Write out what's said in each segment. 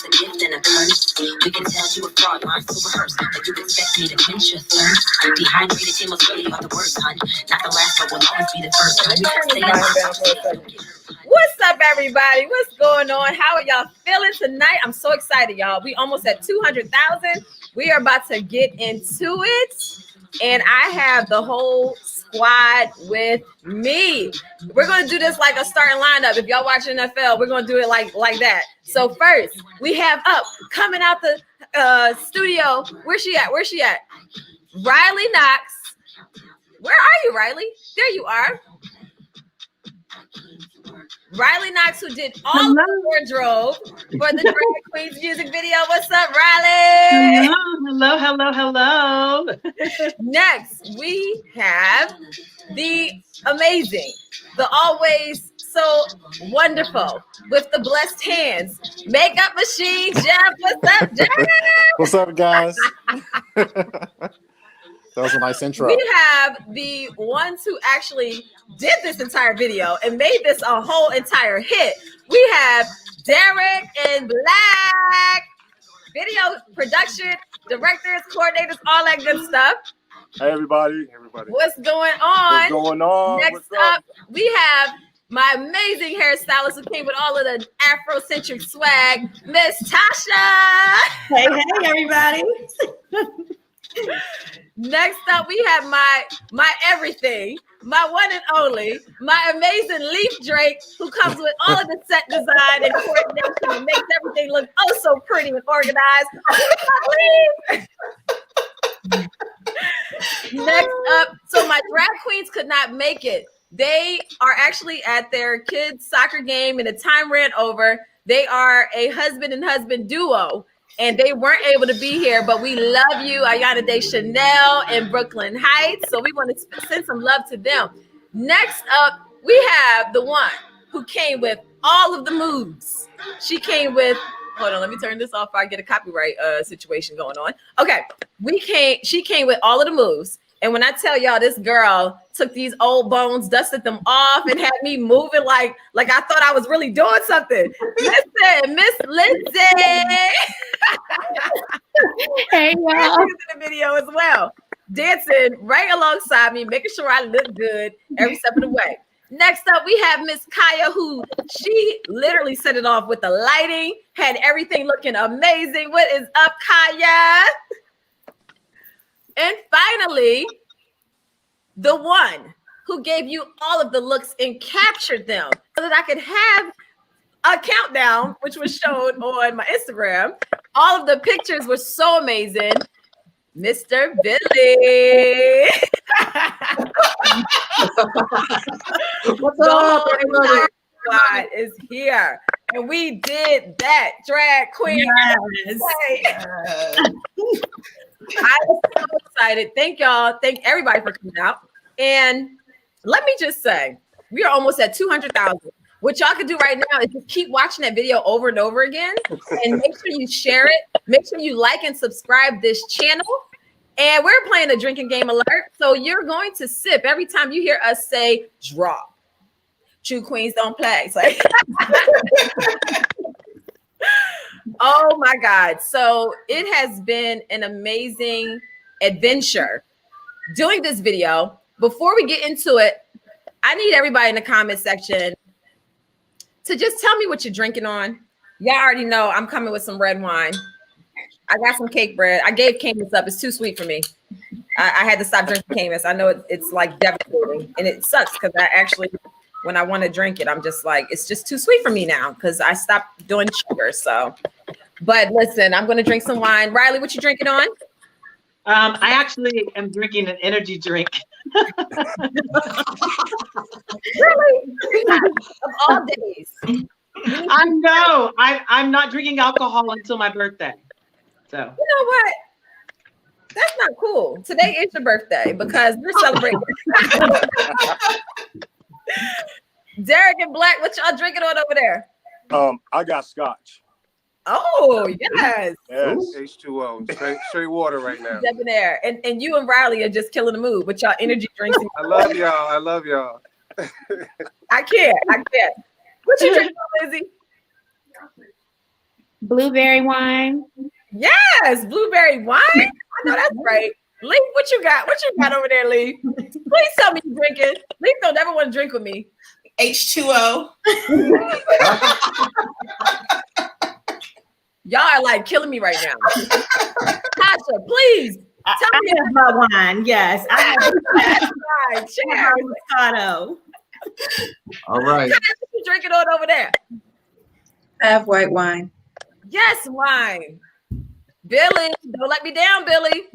a gift and a curse. We can tell you a fraud line to rehearse, but you expect me to quench your thirst. Dehydrated team was really are the worst, hun. Not the last, but will always be the first. What's up, everybody? What's going on? How are y'all feeling tonight? I'm so excited, y'all. We almost at 200,000. We are about to get into it, and I have the whole squad with me. We're gonna do this like a starting lineup. If y'all watching NFL, we're gonna do it like that. So first, we have up coming out the studio. Where's she at? Riley Knoxx. Where are you, Riley? There you are. Riley Knoxx, who did all of the wardrobe for the Drag Queens music video. What's up, Riley? Hello. Next, we have the amazing, the always so wonderful, with the blessed hands, makeup machine, Jeff. What's up, Jeff? What's up, guys? That was a nice intro. We have the ones who actually did this entire video and made this a whole entire hit. We have Derek and Blac, video production, directors, coordinators, all that good stuff. Hey, everybody. What's going on? What's going on? Next up, we have my amazing hairstylist who came with all of the Afrocentric swag, Miss Tasha. Hey, everybody. Next up, we have my everything, my one and only, my amazing Leaph Drake, who comes with all of the set design and coordination and makes everything look oh so pretty and organized. Next up, so my drag queens could not make it. They are actually at their kids' soccer game and the time ran over. They are a husband and husband duo. And they weren't able to be here, but we love you, Ayana De Chanel in Brooklyn Heights. So we want to send some love to them. Next up, we have the one who came with all of the moves. She came with, hold on, let me turn this off before I get a copyright situation going on. Okay, she came with all of the moves. And when I tell y'all, this girl took these old bones, dusted them off, and had me moving like I thought I was really doing something. Listen, Miss Lindsay. Hey, y'all. In the video as well, dancing right alongside me, making sure I look good every step of the way. Next up, we have Miss Khaiya, who she literally set it off with the lighting, had everything looking amazing. What is up, Khaiya? And finally, the one who gave you all of the looks and captured them so that I could have a countdown, which was shown on my Instagram. All of the pictures were so amazing. Mr. Billy. What's up, everybody? God is here. And we did that, drag queen. Yes. I'm so excited. Thank y'all. Thank everybody for coming out. And let me just say, we are almost at 200,000. What y'all can do right now is just keep watching that video over and over again and make sure you share it. Make sure you like and subscribe this channel. And we're playing a drinking game alert. So you're going to sip every time you hear us say drop. True queens don't play. It's like oh my God. So it has been an amazing adventure doing this video. Before we get into it, I need everybody in the comment section to just tell me what you're drinking on. Y'all already know I'm coming with some red wine. I got some cake bread. I gave Caymus up. It's too sweet for me. I had to stop drinking Caymus. I know it's like devastating and it sucks because I actually, when I want to drink it, I'm just like, it's just too sweet for me now because I stopped doing sugar. So, but listen, I'm going to drink some wine. Riley, what you drinking on? I actually am drinking an energy drink. Really? Of all days. I know. I'm not drinking alcohol until my birthday. So you know what? That's not cool. Today is your birthday because we're celebrating. Derek and Blac, what y'all drinking on over there? I got scotch. Oh, yes. Yes. H2O. Straight water right now. Debonair. And you and Riley are just killing the mood with y'all energy drinks. I love y'all. I can't. What you drinking on, Lizzie? Blueberry wine. Yes, blueberry wine. I know that's right. Leaph, what you got? What you got over there, Leaph? Please tell me you're drinking. Leaph don't ever want to drink with me. H2O. Y'all are like killing me right now. Tasha, please tell me. I have my wine. Yes, I have Right, cheers. Moscato. All right. Tasha, what you drinking on over there? I have white wine. Yes, wine. Billy, don't let me down, Billy.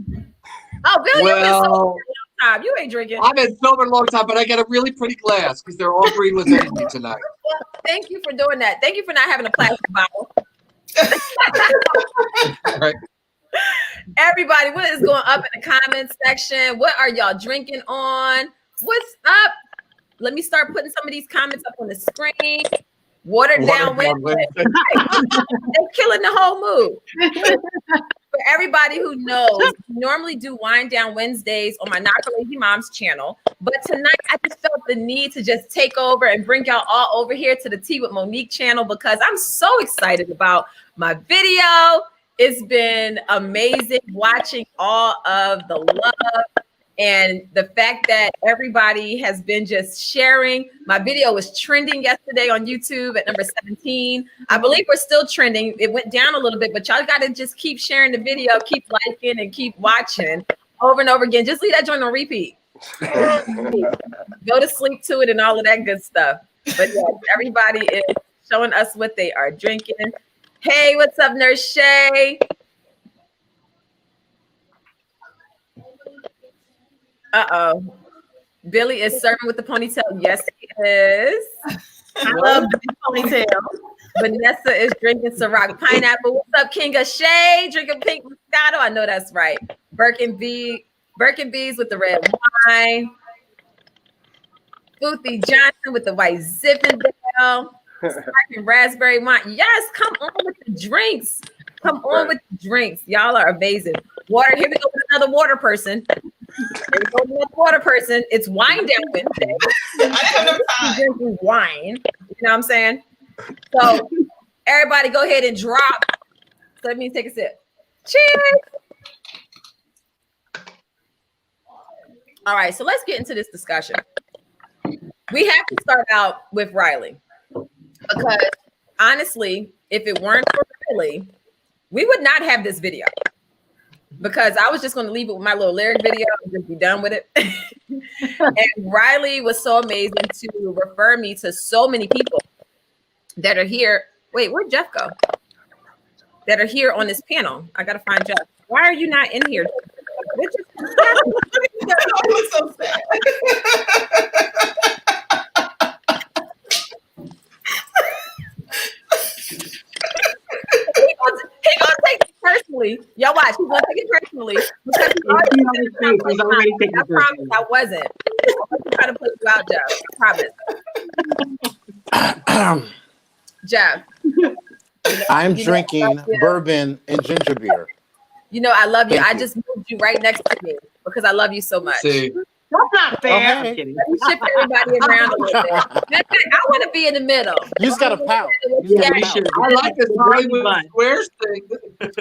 Oh, Billy, you've been sober for a long time. You ain't drinking. I've been sober a long time, but I got a really pretty glass because they're all green with energy tonight. Well, thank you for doing that. Thank you for not having a plastic bottle. Right. Everybody, what is going up in the comments section? What are y'all drinking on? What's up? Let me start putting some of these comments up on the screen. Watered down Wednesday. They're killing the whole mood. For everybody who knows, we normally do Wind Down Wednesdays on my Not for Lazy Moms channel. But tonight, I just felt the need to just take over and bring y'all all over here to the Tea with Monique channel because I'm so excited about my video. It's been amazing watching all of the love and the fact that everybody has been just sharing. My video was trending yesterday on YouTube at number 17. I believe we're still trending. It went down a little bit, but y'all got to just keep sharing the video, keep liking and keep watching over and over again. Just leave that joint on repeat. Go to sleep to it and all of that good stuff. But yeah, everybody is showing us what they are drinking. Hey, what's up, Nurse Shay? Uh-oh. Billy is serving with the ponytail. Yes, he is. I love the ponytail. Vanessa is drinking Ciroc pineapple. What's up, King of Shay? Drinking pink Moscato. I know that's right. Birkin Bees with the red wine. Boothie Johnson with the white Zinfandel. Sparkling raspberry wine. Yes, come on with the drinks. Come on with the drinks. Y'all are amazing. Water. Here we go with another water person. Water person. It's Wine Down Wednesday. Drinking wine. You know what I'm saying? So everybody go ahead and drop. So that means take a sip. Cheers. All right, so let's get into this discussion. We have to start out with Riley. Because honestly, if it weren't for Riley, we would not have this video. Because I was just going to leave it with my little lyric video and just be done with it. And Riley was so amazing to refer me to so many people that are here. Wait, where'd Jeff go? That are here on this panel. I got to find Jeff. Why are you not in here? So sad. He gonna take it personally. Y'all watch. He's gonna take it personally because He's already taking I it promise personally. I wasn't. I wasn't trying to put you out, Jeff. I promise. Jeff. I'm drinking bourbon and ginger beer. You know I love you. Thank I you. just moved you right next to me because I love you so much. See, That's not fair. Okay. I'm kidding. Let me shift everybody around a little bit. Matter of fact, I want to be in the middle. You just got to pout. Yeah, we Yeah. should. I like this Hollywood Bun. Squares thing.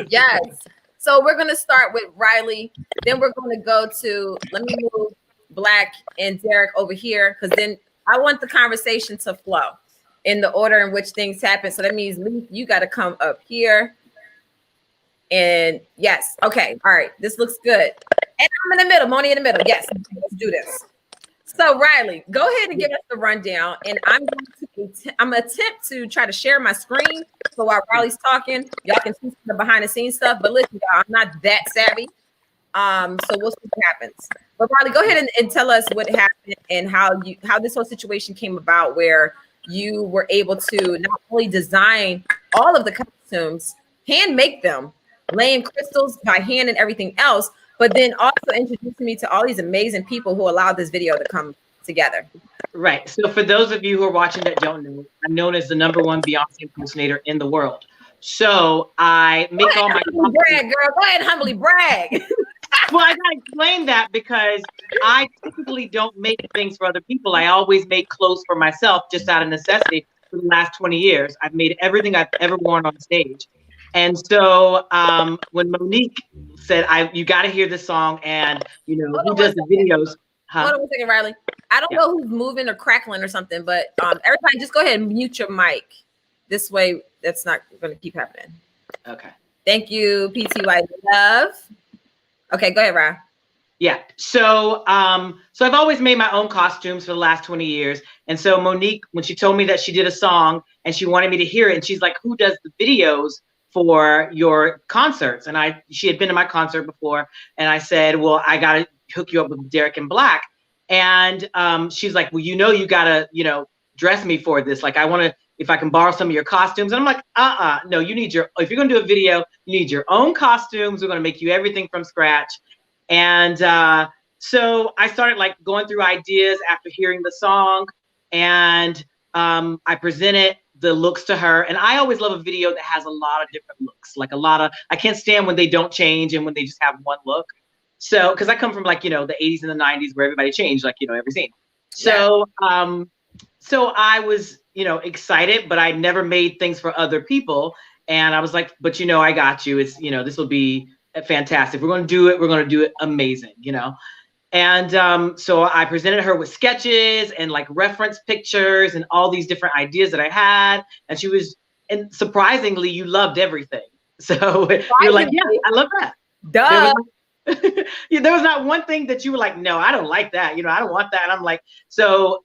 Yes. So we're going to start with Riley. Then we're going to go to, let me move Blac and Derek over here because then I want the conversation to flow in the order in which things happen. So that means Leaph, you got to come up here. And yes. Okay. All right. This looks good. And I'm in the middle. Moni in the middle. Yes. Let's do this. So Riley, go ahead and give us the rundown. And I'm going to attempt to try to share my screen. So while Riley's talking, y'all can see the behind the scenes stuff. But listen, y'all, I'm not that savvy. So we'll see what happens. But Riley, go ahead and tell us what happened and how this whole situation came about where you were able to not only design all of the costumes, hand make them, laying crystals by hand and everything else, but then also introducing me to all these amazing people who allowed this video to come together. Right. So for those of you who are watching that don't know, I'm known as the #1 Beyonce impersonator in the world. So I make all my brag, girl. Go ahead and humbly brag. Well, I gotta explain that because I typically don't make things for other people. I always make clothes for myself just out of necessity. For the last 20 years, I've made everything I've ever worn on stage. And so when Monique said, you got to hear this song, and who does the videos? Huh? Hold on 1 second, Riley. I don't Yeah. know who's moving or crackling or something, but everybody just go ahead and mute your mic. This way, that's not going to keep happening. Okay. Thank you, PTY Love. Okay, go ahead, Ry. Yeah. So so I've always made my own costumes for the last 20 years. And so Monique, when she told me that she did a song and she wanted me to hear it, and she's like, who does the videos for your concerts? And she had been to my concert before, and I said, well, I got to hook you up with Derek and Blac. And she's like, well, you got to, dress me for this. Like, I want to, if I can borrow some of your costumes. And I'm like, no, if you're going to do a video, you need your own costumes. We're going to make you everything from scratch. And so I started like going through ideas after hearing the song, and I presented the looks to her. And I always love a video that has a lot of different looks, like I can't stand when they don't change and when they just have one look. So, because I come from like, the 80s and the 90s where everybody changed, like, every scene. So, so I was, excited, but I never made things for other people. And I was like, but I got you. It's, this will be fantastic. We're going to do it. We're going to do it amazing, And so I presented her with sketches and like reference pictures and all these different ideas that I had. And and surprisingly, you loved everything. So you're like, yeah, I love that. Duh. There was not one thing that you were like, no, I don't like that. I don't want that. And I'm like, so,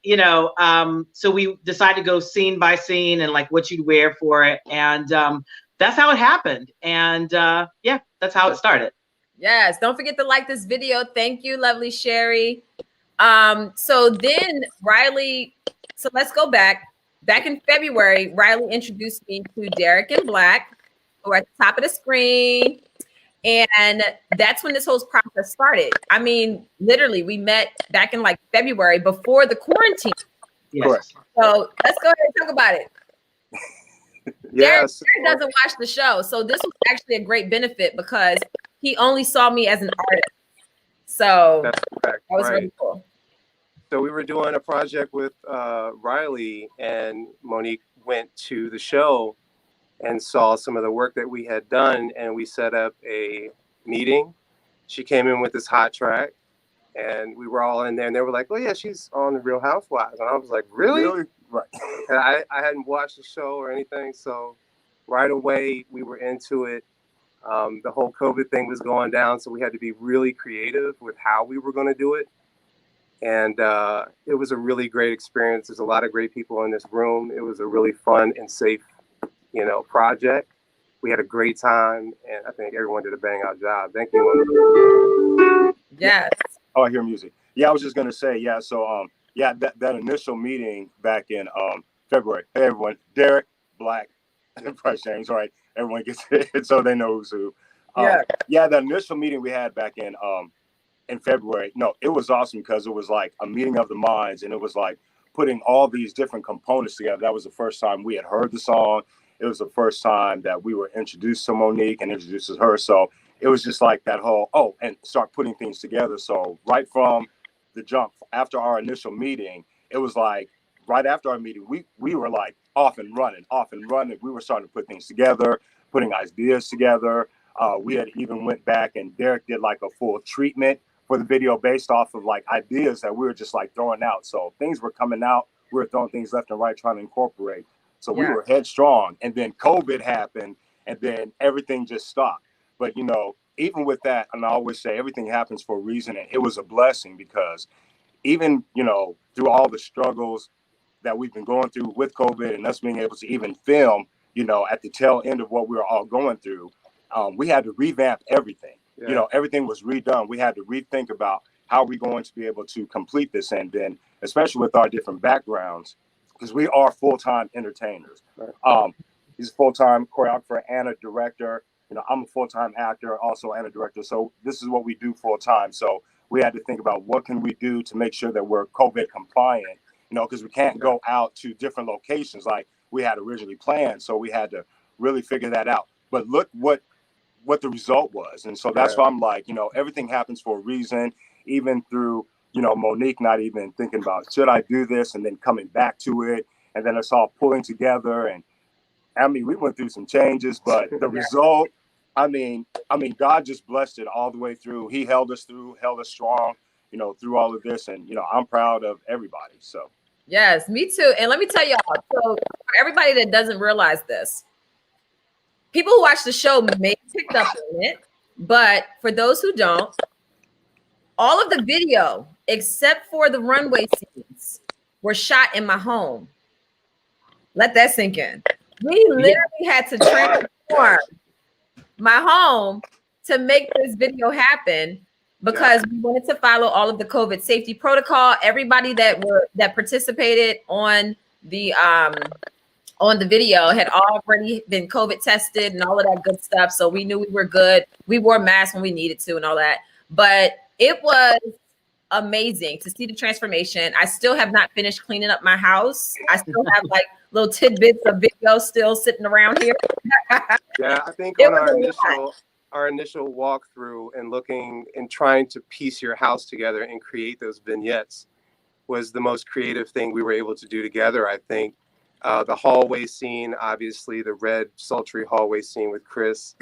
so we decided to go scene by scene and like what you'd wear for it. And that's how it happened. And yeah, that's how it started. Yes. Don't forget to like this video. Thank you, lovely Sherry. So then Riley, so let's go back. Back in February, Riley introduced me to Derek and Blac, who are at the top of the screen. And that's when this whole process started. I mean, literally, we met back in like February before the quarantine. Yes. So let's go ahead and talk about it. Yes. Derek doesn't watch the show. So this was actually a great benefit because he only saw me as an artist. So That's correct. That was really cool. So we were doing a project with Riley, and Monique went to the show and saw some of the work that we had done, and we set up a meeting. She came in with this hot track, and we were all in there, and they were like, oh yeah, she's on the Real Housewives. And I was like, really? Right. And I hadn't watched the show or anything, so right away we were into it. The whole COVID thing was going down, so we had to be really creative with how we were going to do it. And it was a really great experience. There's a lot of great people in this room. It was a really fun and safe, project. We had a great time, and I think everyone did a bang out job. Thank you. Yes. Oh, I hear music. Yeah, I was just gonna say, yeah. So, yeah, that initial meeting back in February. Hey, everyone, Derek, Blac, and Pryce, Jaymes. All right, everyone gets it, so they know who's who. Yeah, the initial meeting we had back in February. No, it was awesome because it was like a meeting of the minds, and it was like putting all these different components together. That was the first time we had heard the song. It was the first time that we were introduced to Monique and introduced to her. So it was just like that whole, and start putting things together. So right from the jump, after our initial meeting, it was like right after our meeting, we were like off and running. We were starting to put things together, putting ideas together. We had even went back, and Derek did like a full treatment for the video based off of like ideas that we were just like throwing out. So things were coming out. We were throwing things left and right, trying to incorporate. So we were headstrong, and then COVID happened, and then everything just stopped. But, even with that, and I always say everything happens for a reason, and it was a blessing because even, through all the struggles that we've been going through with COVID and us being able to even film, at the tail end of what we were all going through, we had to revamp everything. Yeah. Everything was redone. We had to rethink about how we're going to be able to complete this. And then, especially with our different backgrounds, because we are full-time entertainers. He's a full-time choreographer and a director. I'm a full-time actor also and a director. So this is what we do full-time. So we had to think about what can we do to make sure that we're COVID compliant, because we can't go out to different locations like we had originally planned. So we had to really figure that out. But look what the result was. And so that's why I'm like, everything happens for a reason, even through, Monique not even thinking about, should I do this? And then coming back to it. And then it's all pulling together. And I mean, we went through some changes, but the result, I mean, God just blessed it all the way through. He held us strong, you know, through all of this. And, you know, I'm proud of everybody. So. Yes, me too. And let me tell y'all, so for everybody that doesn't realize this, people who watch the show may have picked up on it, but for those who don't, all of the video, except for the runway scenes, were shot in my home. Let that sink in. We literally had to transform my home to make this video happen because we wanted to follow all of the COVID safety protocol. Everybody that participated on the video had already been COVID tested and all of that good stuff. So we knew we were good. We wore masks when we needed to and all that. But it was amazing to see the transformation. I still have not finished cleaning up my house. I still have like little tidbits of video still sitting around here. Yeah, I think on our initial walkthrough and looking and trying to piece your house together and create those vignettes was the most creative thing we were able to do together. I think the hallway scene, obviously the red sultry hallway scene with Chris,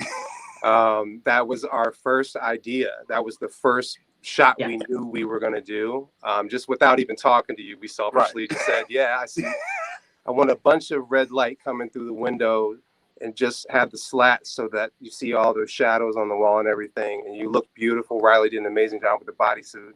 that was our first idea. That was the first shot we knew we were going to do. Just without even talking to you, we selfishly just said, yeah, I see. I want a bunch of red light coming through the window and just have the slats so that you see all the shadows on the wall and everything. And you look beautiful. Riley did an amazing job with the bodysuit.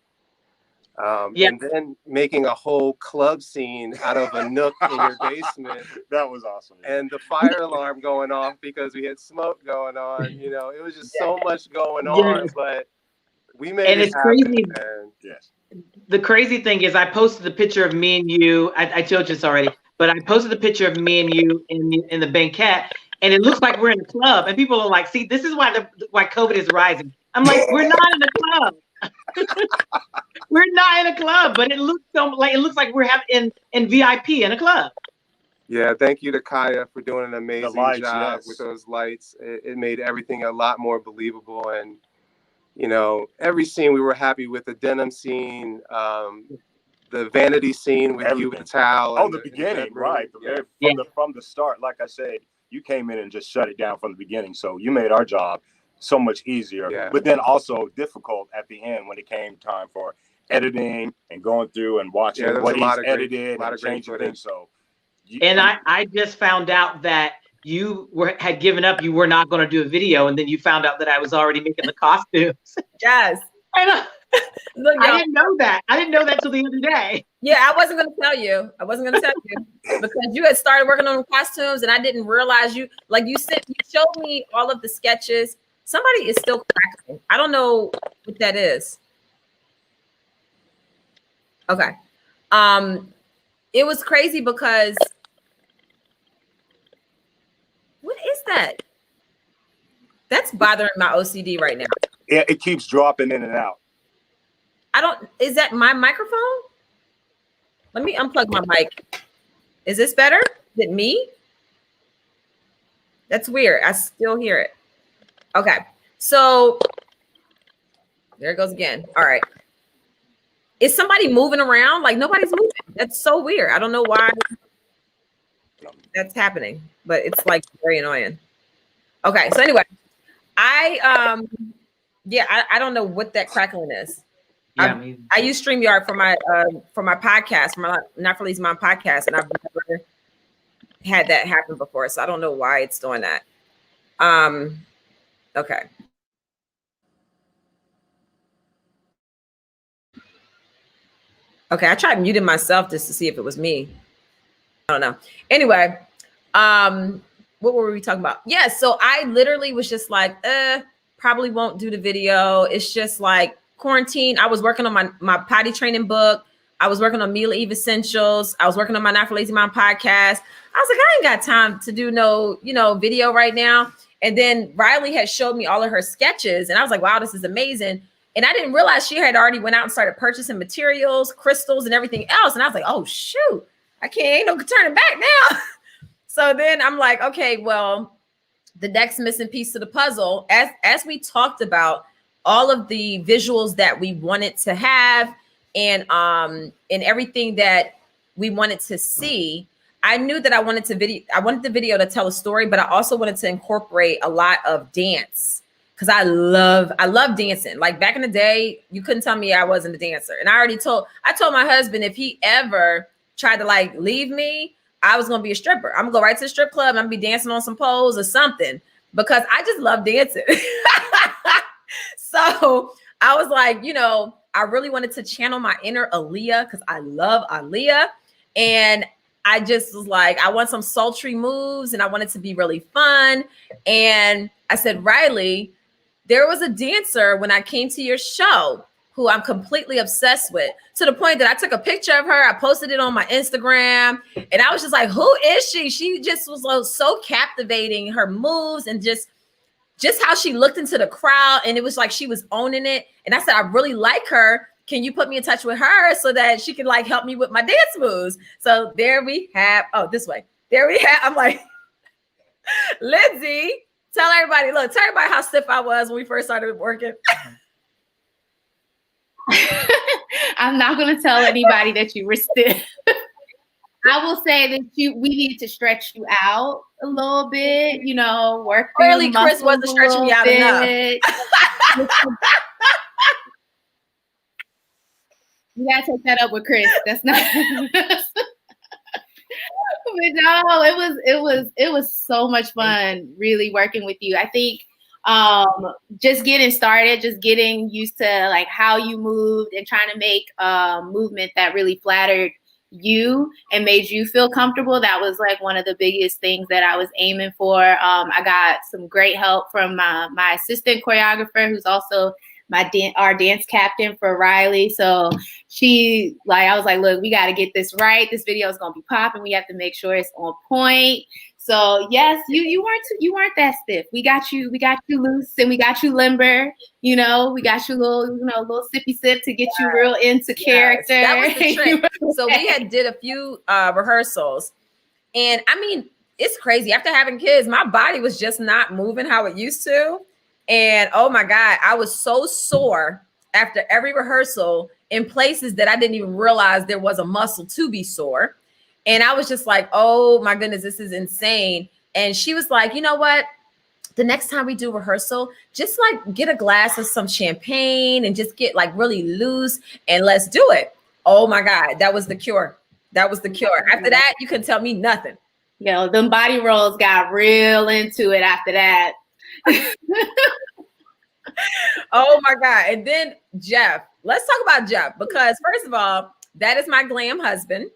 And then making a whole club scene out of a nook in your basement. That was awesome. And the fire alarm going off because we had smoke going on. You know, it was just so much going on, but we made it happen. Crazy. And yes. The crazy thing is I posted the picture of me and you. I told you this already, but I posted the picture of me and you in the banquette, and it looks like we're in a club. And people are like, see, this is why COVID is rising. I'm like, we're not in a club. We're not in a club, but it looks like we're in VIP in a club. Yeah, thank you to Khaiya for doing an amazing job with those lights. It made everything a lot more believable. And, you know, every scene we were happy with. The denim scene, the vanity scene with you with the towel. Oh, the beginning, right. From the start, like I said, you came in and just shut it down from the beginning. So you made our job so much easier, but then also difficult at the end when it came time for editing and going through and watching what he's edited and changing things. So, I just found out that you had given up. You were not going to do a video, and then you found out that I was already making the costumes. Yes, I know. Look, I didn't know that. I didn't know that till the other day. Yeah, I wasn't going to tell you. Because you had started working on costumes, and I didn't realize you. Like you showed me all of the sketches. Somebody is still crackling. I don't know what that is. Okay. It was crazy because what is that? That's bothering my OCD right now. Yeah, it keeps dropping in and out. Is that my microphone? Let me unplug my mic. Is this better? Is it me? That's weird. I still hear it. Okay. So there it goes again. All right. Is somebody moving around? Like nobody's moving. That's so weird. I don't know why that's happening, but it's like very annoying. Okay. So anyway, I don't know what that crackling is. Yeah, I use StreamYard for my podcast, for my Not For Lazy Mom podcast, and I've never had that happen before, so I don't know why it's doing that. Okay. Okay, I tried muting myself just to see if it was me. I don't know. Anyway, what were we talking about? Yeah, so I literally was just like, probably won't do the video. It's just like quarantine. I was working on my potty training book. I was working on Meal Eve Essentials. I was working on my Not For Lazy Mom podcast. I was like, I ain't got time to do no, video right now. And then Riley had showed me all of her sketches, and I was like, wow, this is amazing. And I didn't realize she had already went out and started purchasing materials, crystals, and everything else. And I was like, oh shoot, ain't no turning back now. So then I'm like, okay, well, the next missing piece to the puzzle, as we talked about all of the visuals that we wanted to have and everything that we wanted to see, I knew that I wanted the video to tell a story, but I also wanted to incorporate a lot of dance because I love dancing. Like back in the day, you couldn't tell me I wasn't a dancer. And I told my husband if he ever tried to like leave me, I was gonna be a stripper. I'm gonna go right to the strip club. I'm gonna be dancing on some poles or something because I just love dancing. So I was like, you know, I really wanted to channel my inner Aaliyah because I love Aaliyah. And I just was like, I want some sultry moves and I want it to be really fun. And I said, Riley, there was a dancer when I came to your show who I'm completely obsessed with, to the point that I took a picture of her. I posted it on my Instagram and I was just like, who is she? She just was so captivating, her moves and just how she looked into the crowd. And it was like, she was owning it. And I said, I really like her. Can you put me in touch with her so that she can like help me with my dance moves? So there we have, this way. There we have, I'm like, Lindsay, tell everybody how stiff I was when we first started working. I'm not going to tell anybody that you were stiff. I will say that we needed to stretch you out a little bit, you know, work. Clearly, Chris wasn't stretching me out enough. You gotta take that up with Chris. That's not. But no, it was so much fun really working with you. I think just getting started, just getting used to like how you moved and trying to make movement that really flattered you and made you feel comfortable. That was like one of the biggest things that I was aiming for. I got some great help from my assistant choreographer, who's also our dance captain for Riley. So I was like, look, we got to get this right. This video is going to be popping. We have to make sure it's on point. So yes, you weren't that stiff. We got you loose and we got you limber. You know, we got you little sippy sip to get you real into character. That was the trick. So we did a few rehearsals, and I mean, it's crazy. After having kids, my body was just not moving how it used to. And oh my God, I was so sore after every rehearsal in places that I didn't even realize there was a muscle to be sore. And I was just like, oh my goodness, this is insane. And she was like, you know what? The next time we do rehearsal, just like get a glass of some champagne and just get like really loose and let's do it. Oh my God, that was the cure. That was the cure. After that, you couldn't tell me nothing. Yo, them body rolls got real into it after that. Oh my God. And then Jeff, let's talk about Jeff, because first of all, that is my glam husband.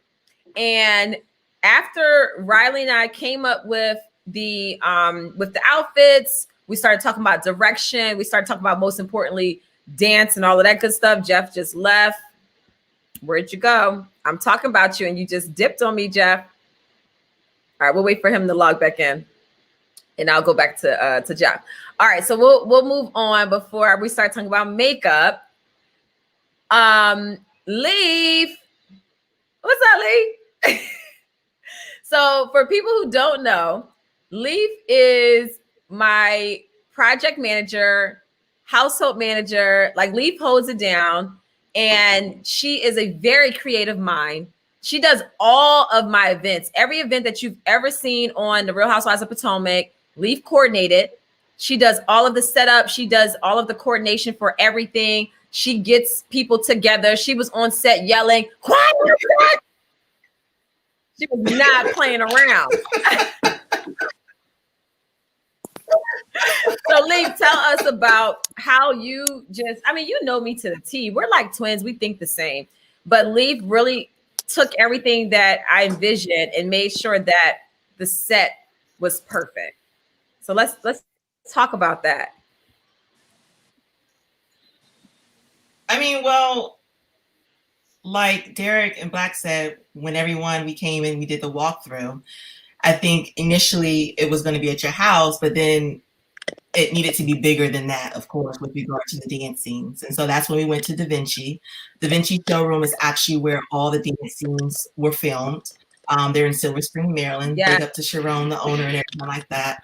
And after Riley and I came up with the outfits, we started talking about direction. We started talking about, most importantly, dance and all of that good stuff. Jeff just left. Where'd you go? I'm talking about you and you just dipped on me, Jeff. All right, we'll wait for him to log back in. And I'll go back to Jeff. All right, so we'll move on before we start talking about makeup. Leaph. What's up, Leaph? So for people who don't know, Leaph is my project manager, household manager. Like Leaph holds it down, and she is a very creative mind. She does all of my events. Every event that you've ever seen on the Real Housewives of Potomac, Leaph coordinated. She does all of the setup. She does all of the coordination for everything. She gets people together. She was on set yelling, quiet. She was not playing around. So Leaph, tell us about how you you know me to the T. We're like twins. We think the same. But Leaph really took everything that I envisioned and made sure that the set was perfect. So let's talk about that. I mean, well, like Derek and Blac said, when we came in, we did the walkthrough. I think initially it was going to be at your house, but then it needed to be bigger than that, of course, with regard to the dance scenes. And so that's when we went to DaVinci. DaVinci Showroom is actually where all the dance scenes were filmed. They're in Silver Spring, Maryland. Yeah. Big up to Sharon, the owner, and everything like that.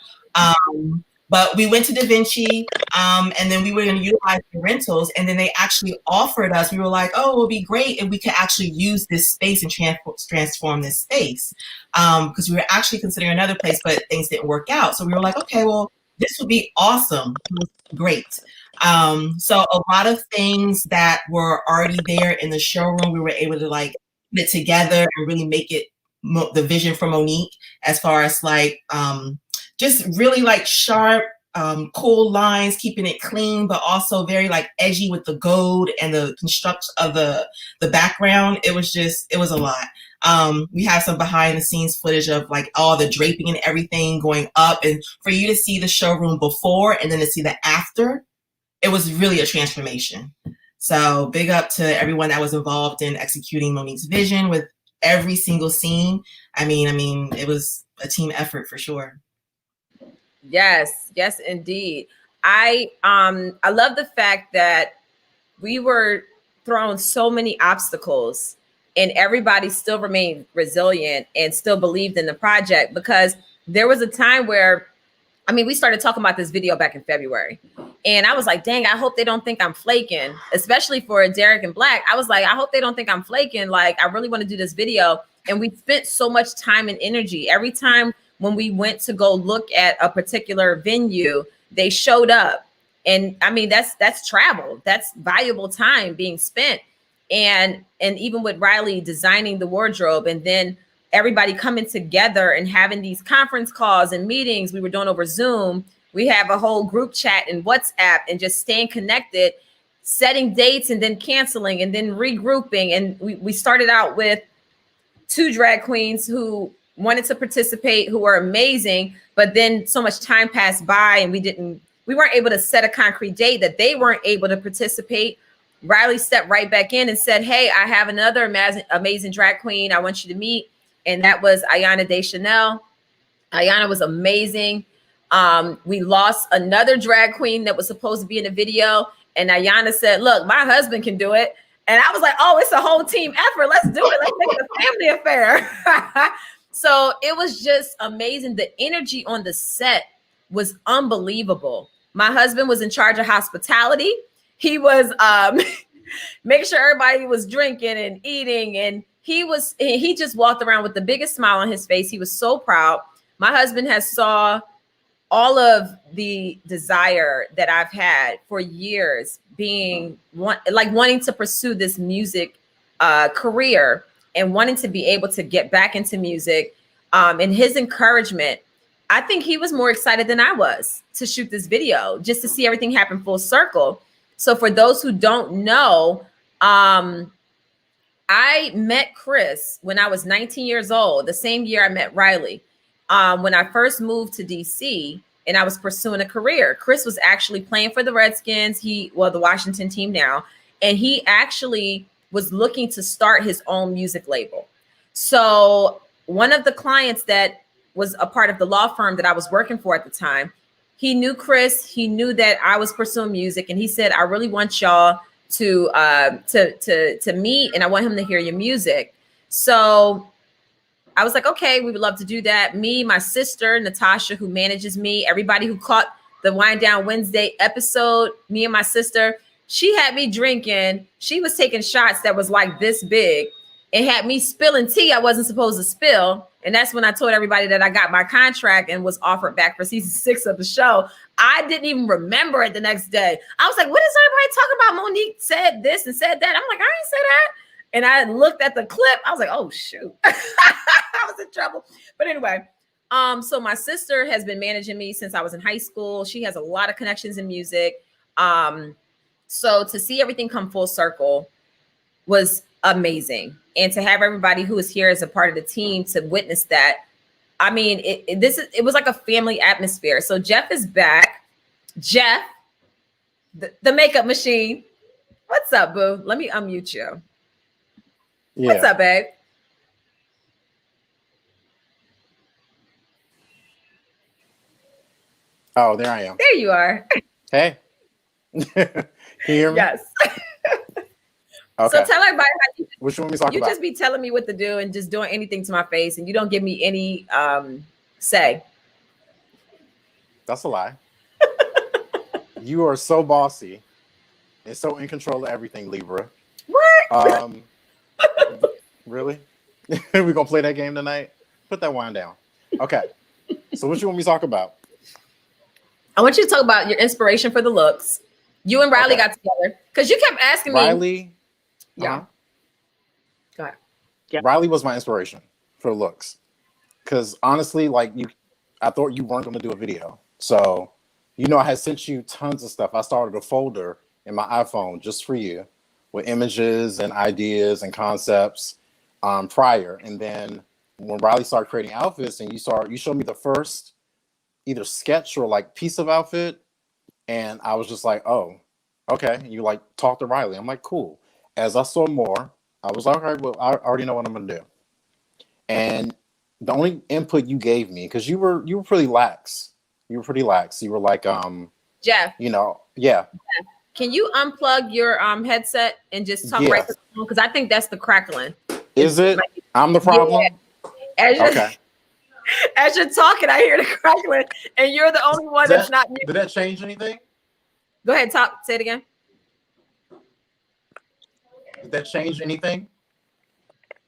But we went to DaVinci, and then we were going to utilize the rentals, and then they actually offered us. We were like, "Oh, it would be great if we could actually use this space and transform this space," because we were actually considering another place, but things didn't work out. So we were like, "Okay, well, this would be awesome, great." So a lot of things that were already there in the showroom, we were able to like put it together and really make it the vision for Monique, as far as like just really like sharp, cool lines, keeping it clean, but also very like edgy with the gold and the construction of the background. It was a lot. We have some behind the scenes footage of like all the draping and everything going up, and for you to see the showroom before and then to see the after, it was really a transformation. So big up to everyone that was involved in executing Monique's vision with every single scene. I mean, it was a team effort for sure. Yes, yes, indeed. I love the fact that we were thrown so many obstacles and everybody still remained resilient and still believed in the project, because there was a time where, I mean, we started talking about this video back in February, and I was like, dang, I hope they don't think I'm flaking, especially for Derek and Blac. I was like, I hope they don't think I'm flaking. Like, I really want to do this video. And we spent so much time and energy. Every time when we went to go look at a particular venue, they showed up. And I mean, that's travel. That's valuable time being spent. And even with Riley designing the wardrobe, and then everybody coming together and having these conference calls and meetings we were doing over Zoom. We have a whole group chat and WhatsApp, and just staying connected, setting dates and then canceling and then regrouping. And we started out with 2 drag queens who wanted to participate, who were amazing, but then so much time passed by and we weren't able to set a concrete date that they weren't able to participate. Riley stepped right back in and said, hey, I have another amazing drag queen I want you to meet. And that was Ayana Deschanel. Ayana was amazing. We lost another drag queen that was supposed to be in the video. And Ayana said, look, my husband can do it. And I was like, oh, it's a whole team effort. Let's do it. Let's make it a family affair. So it was just amazing. The energy on the set was unbelievable. My husband was in charge of hospitality. He was making sure everybody was drinking and eating. And he just walked around with the biggest smile on his face. He was so proud. My husband has saw all of the desire that I've had for years, being wanting to pursue this music career and wanting to be able to get back into music. And his encouragement, I think he was more excited than I was to shoot this video, just to see everything happen full circle. So for those who don't know, I met Chris when I was 19 years old, the same year I met Riley. When I first moved to DC and I was pursuing a career, Chris was actually playing for the Redskins. The Washington team now, and he actually was looking to start his own music label. So one of the clients that was a part of the law firm that I was working for at the time, he knew Chris, he knew that I was pursuing music, and he said, I really want y'all to meet, and I want him to hear your music. So I was like, okay, we would love to do that. Me, my sister, Natasha, who manages me, everybody who caught the Wind Down Wednesday episode, me and my sister, she had me drinking. She was taking shots that was like this big and had me spilling tea I wasn't supposed to spill. And that's when I told everybody that I got my contract and was offered back for season 6 of the show. I didn't even remember it the next day. I was like, what is everybody talking about? Monique said this and said that. I'm like, I didn't say that. And I looked at the clip. I was like, oh, shoot. I was in trouble. But anyway, so my sister has been managing me since I was in high school. She has a lot of connections in music. So to see everything come full circle was amazing. And to have everybody who is here as a part of the team to witness that, I mean, it was like a family atmosphere. So Jeff is back. Jeff, the makeup machine. What's up, boo? Let me unmute you. Yeah. What's up, babe? Oh, there I am. There you are. Hey. Can you hear me? Yes. Okay. So tell everybody how what you want me to talk about? You just be telling me what to do and just doing anything to my face, and you don't give me any say. That's a lie. You are so bossy and so in control of everything, Libra. What? Really? We gonna play that game tonight? Put that wine down. Okay. So what you want me to talk about? I want you to talk about your inspiration for the looks. You and Riley got together because you kept asking me. Riley. Yeah. Go ahead. Yeah. Riley was my inspiration for looks. Because honestly, like I thought you weren't gonna do a video. So, I had sent you tons of stuff. I started a folder in my iPhone just for you with images and ideas and concepts prior. And then when Riley started creating outfits and you showed me the first either sketch or like piece of outfit. And I was just like, oh, okay. You like talk to Riley. I'm like, cool. As I saw more, I was like, all right, well, I already know what I'm gonna do. And the only input you gave me, because you were pretty lax. You were pretty lax. You were like, Jeff. Yeah. Can you unplug your headset and just talk right to the phone? Because I think that's the crackling. Is it? I'm the problem? Yeah. As you're talking, I hear the crackling, and you're the only one that's not muted. Did that change anything? Go ahead, talk. Say it again. Did that change anything?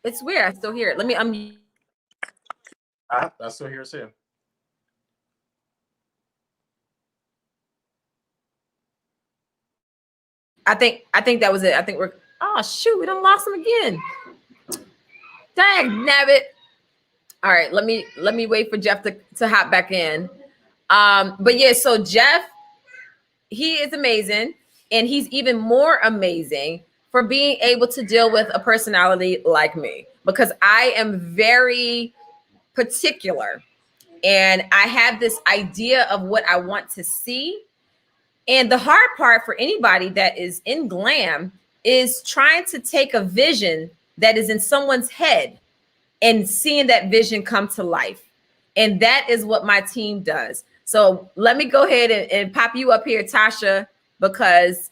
It's weird. I still hear it. Let me unmute. I still hear it too. I think that was it. I think we're. Oh shoot, we done lost him again. Dang nabbit. All right, let me wait for Jeff to hop back in. But yeah, so Jeff, he is amazing, and he's even more amazing for being able to deal with a personality like me, because I am very particular, and I have this idea of what I want to see. And the hard part for anybody that is in glam is trying to take a vision that is in someone's head and seeing that vision come to life. And that is what my team does. So let me go ahead and pop you up here, Tasha, because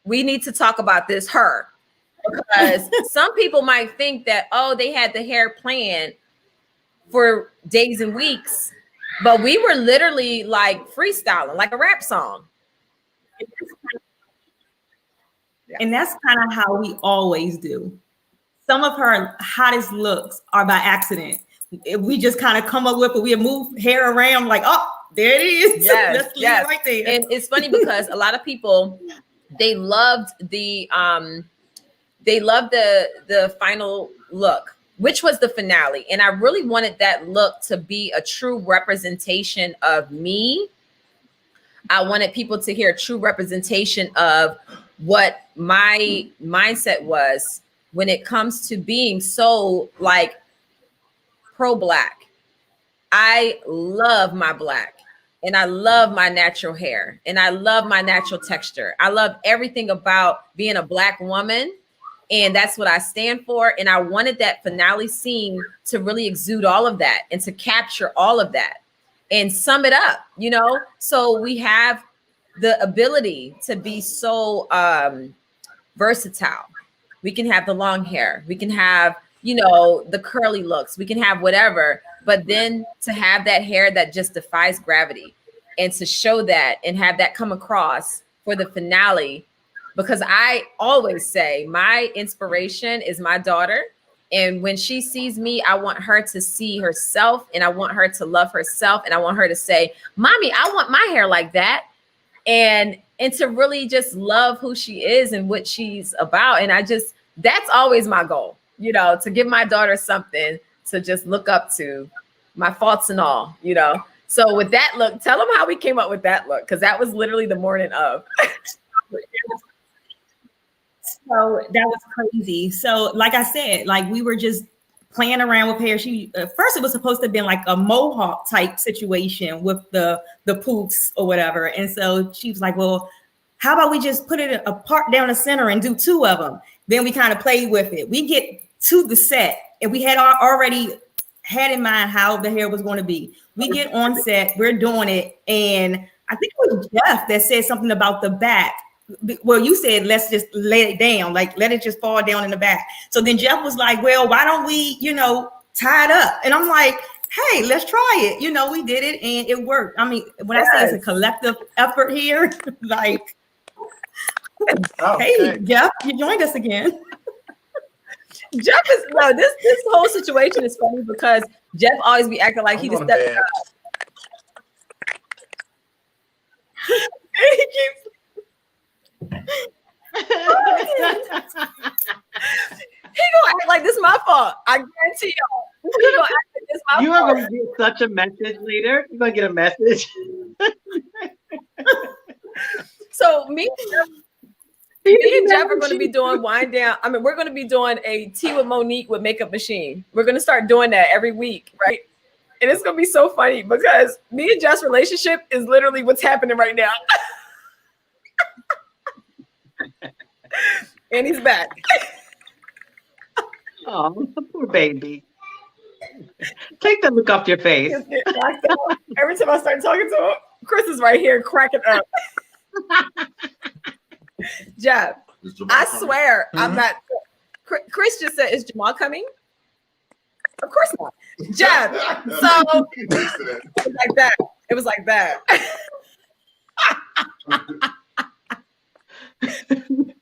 we need to talk about this because some people might think that, oh, they had the hair planned for days and weeks, but we were literally like freestyling, like a rap song. And that's kind of how we always do. Some of her hottest looks are by accident. We just kind of come up with it. We move hair around like, oh, there it is. Yes, yes. Right there. And it's funny because a lot of people, they loved the final look, which was the finale. And I really wanted that look to be a true representation of me. I wanted people to hear a true representation of what my mindset was when it comes to being so like pro-Black. I love my Black, and I love my natural hair, and I love my natural texture. I love everything about being a Black woman, and that's what I stand for. And I wanted that finale scene to really exude all of that and to capture all of that and sum it up, So we have the ability to be so versatile. We can have the long hair. We can have, the curly looks. We can have whatever. But then to have that hair that just defies gravity and to show that and have that come across for the finale, because I always say my inspiration is my daughter. And when she sees me, I want her to see herself, and I want her to love herself. And I want her to say, Mommy, I want my hair like that. And to really just love who she is and what she's about. And that's always my goal, to give my daughter something to just look up to, my faults and all, So with that look, tell them how we came up with that look, because that was literally the morning of. So that was crazy. So like I said, like we were just playing around with hair. She first it was supposed to have been like a mohawk type situation with the poofs or whatever. And so she was like, well, how about we just put it apart down the center and do two of them? Then we kind of played with it. We get to the set and we had already had in mind how the hair was going to be. We get on set, we're doing it. And I think it was Jeff that said something about the back. Well, you said, let's just lay it down, like let it just fall down in the back. So then Jeff was like, well, why don't we, tie it up? And I'm like, hey, let's try it. You know, we did it and it worked. I mean, when I say it's a collective effort here, like, hey, Jeff, you joined us again. Jeff is no, this whole situation is funny because Jeff always be acting like he just stepped up. He keeps he gonna act like this is my fault. I guarantee y'all. He gonna act like this my You fault. are going to get such a message later. You're going to get a message. So me and Jeff are going to be doing wind down. I mean, we're going to be doing a tea with Monique with Makeup Machine. We're going to start doing that every week, right? And it's going to be so funny because me and Jeff's relationship is literally what's happening right now. And he's back. Oh, poor baby. Take that look off your face. Every time I start talking to him, Chris is right here cracking up. Jeff, I swear I'm not. Chris just said, "Is Jamal coming?" Of course not, Jeff. So it was like that. It was like that.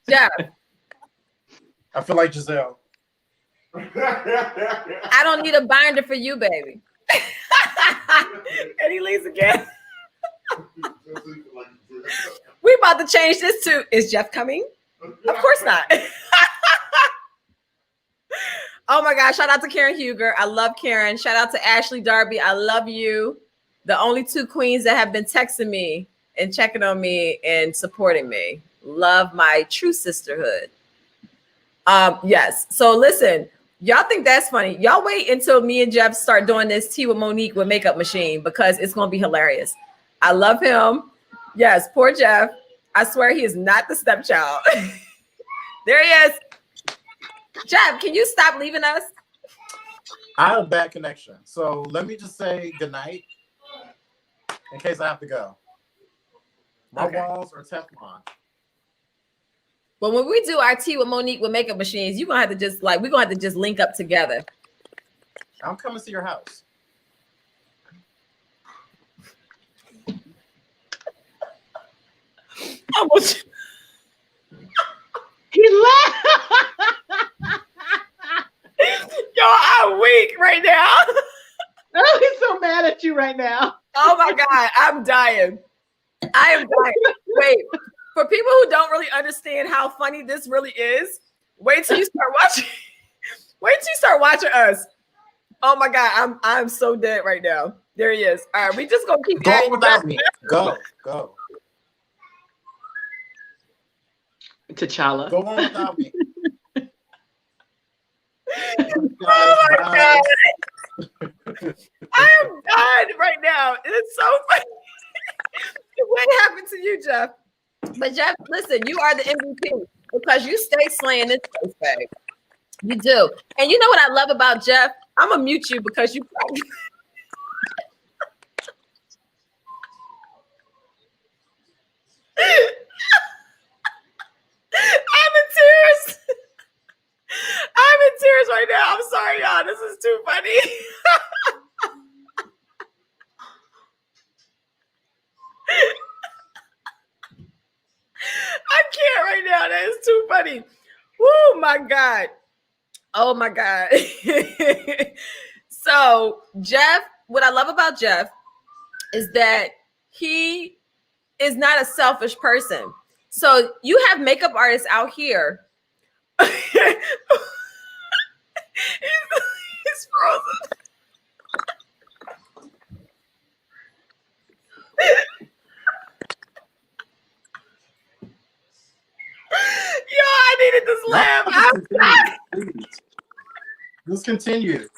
Jeff, I feel like Giselle. I don't need a binder for you, baby. And he leaves again. We about to change this to, is Jeff coming? Of course not. Oh my gosh, shout out to Karen Huger. I love Karen. Shout out to Ashley Darby. I love you. The only two queens that have been texting me and checking on me and supporting me. Love my true sisterhood. Yes. So listen, y'all think that's funny. Y'all wait until me and Jeff start doing this tea with Monique with Makeup Machine because it's going to be hilarious. I love him. Yes, poor Jeff. I swear he is not the stepchild. There he is. Jeff, can you stop leaving us? I have a bad connection. So let me just say goodnight in case I have to go. My walls are Teflon. But when we do our tea with Monique with Makeup Machines, you're gonna have to just like we're gonna have to just link up together. I'm coming to your house. He laughed. Yo, I'm weak right now. Oh, he's so mad at you right now. Oh my God, I'm dying. I am dying. Wait, for people who don't really understand how funny this really is, wait till you start watching. Wait till you start watching us. Oh my God, I'm so dead right now. There he is. All right, we just gonna keep Go without me. Go. T'Challa. Go on without me. Oh my God. I am dying right now. It's so funny. What happened to you, Jeff? But Jeff, listen, you are the MVP because you stay slaying this place, babe. You do. And you know what I love about Jeff? I'm gonna mute you because you I'm in tears. I'm in tears right now. I'm sorry, y'all. This is too funny. I can't right now. That is too funny. Oh my God. Oh my God. So Jeff, what I love about Jeff is that he is not a selfish person. So you have makeup artists out here. He's frozen. Yo, I needed this laugh. Let's continue.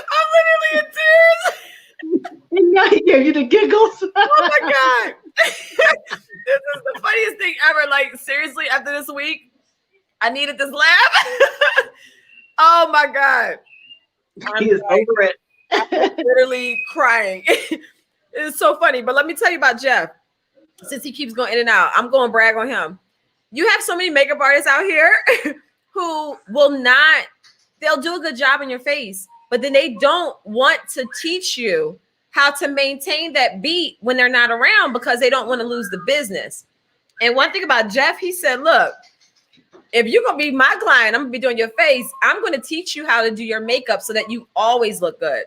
I'm literally in tears. And now he gave you the giggles. Oh my God. This is the funniest thing ever. Like, seriously, after this week, I needed this laugh. Oh my God. He is over it. I'm literally crying. It's so funny. But let me tell you about Jeff. Since he keeps going in and out, I'm going to brag on him. You have so many makeup artists out here who will not, they'll do a good job in your face, but then they don't want to teach you how to maintain that beat when they're not around because they don't want to lose the business. And one thing about Jeff, he said, look, if you're going to be my client, I'm going to be doing your face. I'm going to teach you how to do your makeup so that you always look good.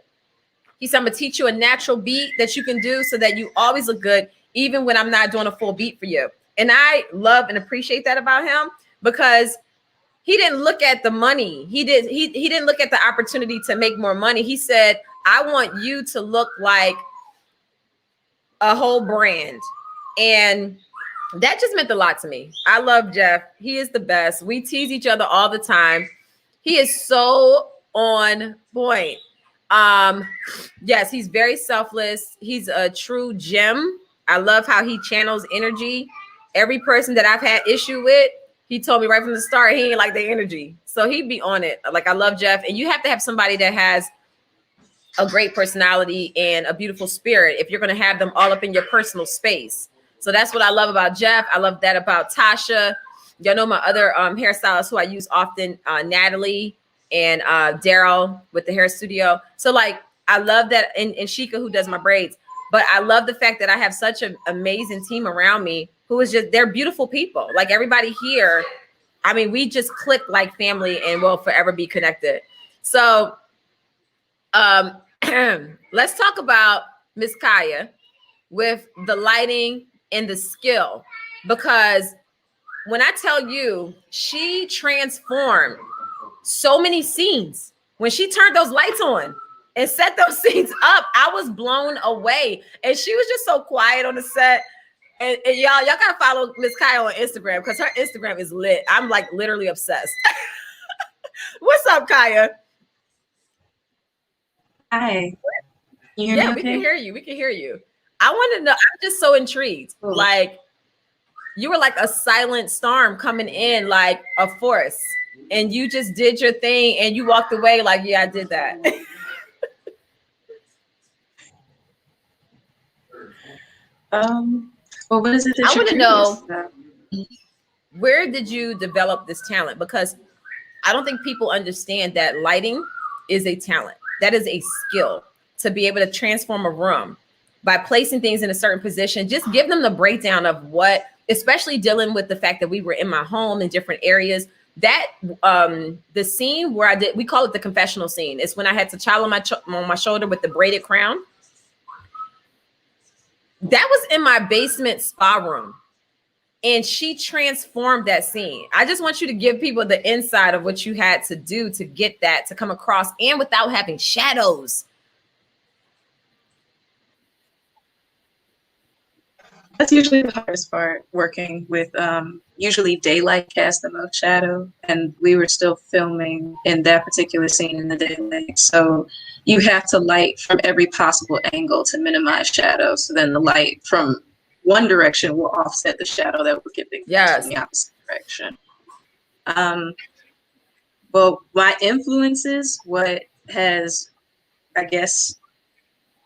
He said, I'm going to teach you a natural beat that you can do so that you always look good, even when I'm not doing a full beat for you. And I love and appreciate that about him because he didn't look at the money. He didn't look at the opportunity to make more money. He said, I want you to look like a whole brand. And that just meant a lot to me. I love Jeff. He is the best. We tease each other all the time. He is so on point. Yes, he's very selfless. He's a true gem. I love how he channels energy. Every person that I've had issue with, he told me right from the start, he ain't like the energy. So he'd be on it. Like, I love Jeff. And you have to have somebody that has a great personality and a beautiful spirit if you're going to have them all up in your personal space. So that's what I love about Jeff. I love that about Tasha. Y'all know my other hairstylists who I use often, Natalie and Daryl with the hair studio. So like, I love that, and Sheikah who does my braids. But I love the fact that I have such an amazing team around me who is just, they're beautiful people. Like everybody here, I mean, we just click like family and will forever be connected. So let's talk about Miss Khaiya with the lighting and the skill, because when I tell you, she transformed so many scenes. When she turned those lights on and set those scenes up, I was blown away. And she was just so quiet on the set. And y'all gotta follow Miss Khaiya on Instagram because her Instagram is lit. I'm like literally obsessed. What's up, Khaiya? Hi. You hear Yeah, me we okay? can hear you. We can hear you. I want to know, I'm just so intrigued. Cool. Like, you were like a silent storm coming in like a force. And you just did your thing and you walked away like, yeah, I did that. Well, what is it that I you're want to curious know, about? where did you develop this talent? Because I don't think people understand that lighting is a talent. That is a skill to be able to transform a room by placing things in a certain position. Just give them the breakdown of what, especially dealing with the fact that we were in my home in different areas. That the scene where I did, we call it the confessional scene. It's when I had T'Challa on my shoulder with the braided crown. That was in my basement spa room. And she transformed that scene. I just want you to give people the insight of what you had to do to get that to come across, and without having shadows. That's usually the hardest part, working with usually daylight casts the most shadow, and we were still filming in that particular scene in the daylight. So you have to light from every possible angle to minimize shadows. So then the light from one direction will offset the shadow that we're giving in the opposite direction. Well, my influences, what has, I guess,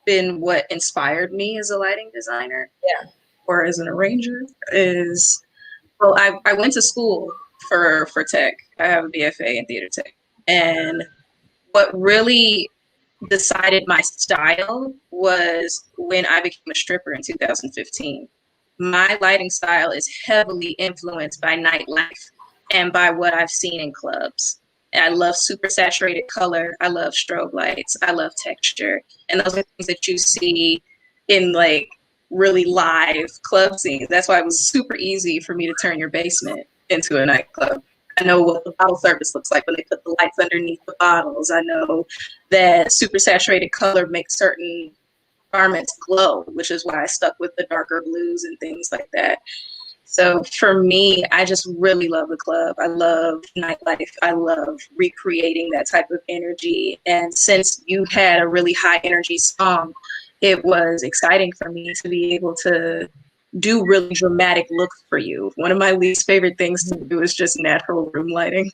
been what inspired me as a lighting designer. Yeah. Or as an arranger is, well, I went to school for tech. I have a BFA in theater tech. And what really decided my style was when I became a stripper in 2015. My lighting style is heavily influenced by nightlife and by what I've seen in clubs. I love super saturated color. I love strobe lights. I love texture. And those are things that you see in like really live club scenes. That's why it was super easy for me to turn your basement into a nightclub. I know what the bottle service looks like when they put the lights underneath the bottles. I know that super saturated color makes certain garments glow, which is why I stuck with the darker blues and things like that. So for me, I just really love the club. I love nightlife. I love recreating that type of energy. And since you had a really high energy song, it was exciting for me to be able to do really dramatic looks for you. One of my least favorite things to do is just natural room lighting.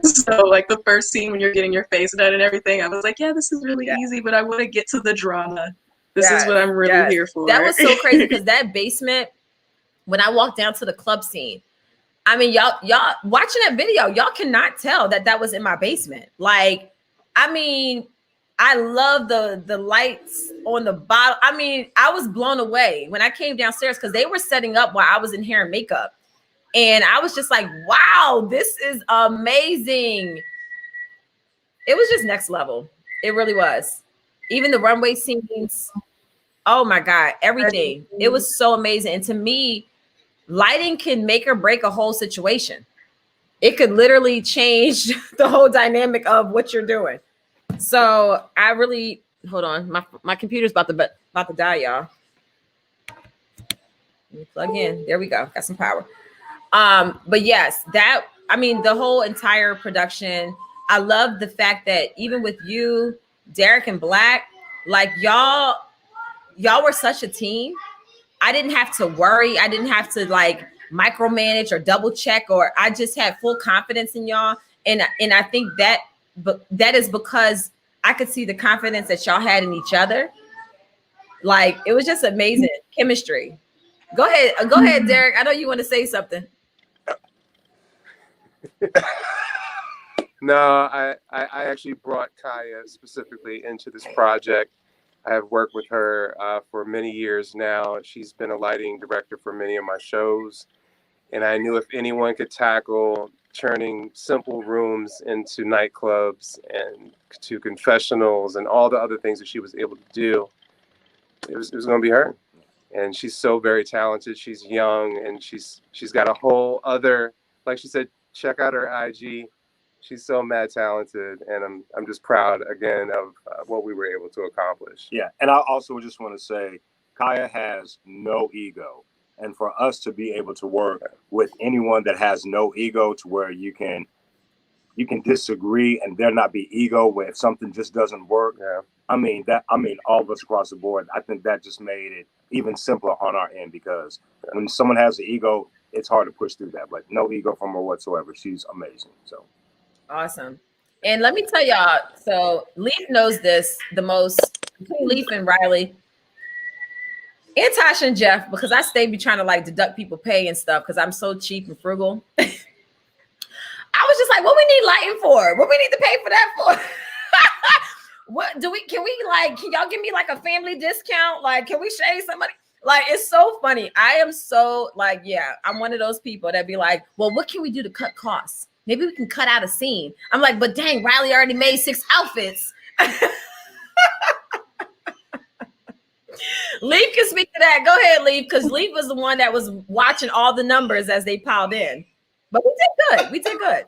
So like the first scene when you're getting your face done and everything, I was like, yeah, this is really easy, but I want to get to the drama. This is what I'm really here for. That was so crazy because that basement, when I walked down to the club scene, I mean, y'all watching that video, y'all cannot tell that that was in my basement. Like, I mean, I love the lights on the bottom. I mean, I was blown away when I came downstairs because they were setting up while I was in hair and makeup. And I was just like, wow, this is amazing. It was just next level. It really was. Even the runway scenes. Oh my God, everything. It was so amazing. And to me, lighting can make or break a whole situation. It could literally change the whole dynamic of what you're doing. So I really, hold on, my computer's about to die, y'all. Let me plug in. There we go. Got some power. But yes, that, I mean, the whole entire production, I love the fact that even with you, Derek and Blac, like y'all were such a team. I didn't have to worry. I didn't have to like micromanage or double check, or I just had full confidence in y'all. And I think that, but that is because I could see the confidence that y'all had in each other. Like, it was just amazing chemistry. Go ahead, Derek. I know you want to say something. No, I actually brought Khaiya specifically into this project. I have worked with her for many years now. She's been a lighting director for many of my shows. And I knew if anyone could tackle turning simple rooms into nightclubs and to confessionals and all the other things that she was able to do, it was going to be her. And she's so very talented. She's young, and she's got a whole other, like she said, check out her IG. She's so mad talented, and I'm just proud again of what we were able to accomplish. Yeah, and I also just want to say, Khaiya has no ego, and for us to be able to work with anyone that has no ego, to where you can disagree and there not be ego if something just doesn't work. Yeah. I mean, all of us across the board, I think that just made it even simpler on our end, because when someone has an ego, it's hard to push through that. But no ego from her whatsoever. She's amazing. So awesome. And let me tell y'all, so Leaph knows this the most, between Leaph and Riley and Tasha and Jeff, because I stay be trying to like deduct people pay and stuff because I'm so cheap and frugal. I was just like, what we need lighting for? What we need to pay for that for? Can y'all give me like a family discount? Like, can we shave somebody? Like, it's so funny. I am so like, yeah, I'm one of those people that be like, well, what can we do to cut costs? Maybe we can cut out a scene. I'm like, but dang, Riley already made 6 outfits. Leaph can speak to that. Go ahead, Leaph, because Leaph was the one that was watching all the numbers as they piled in. But we did good. We did good.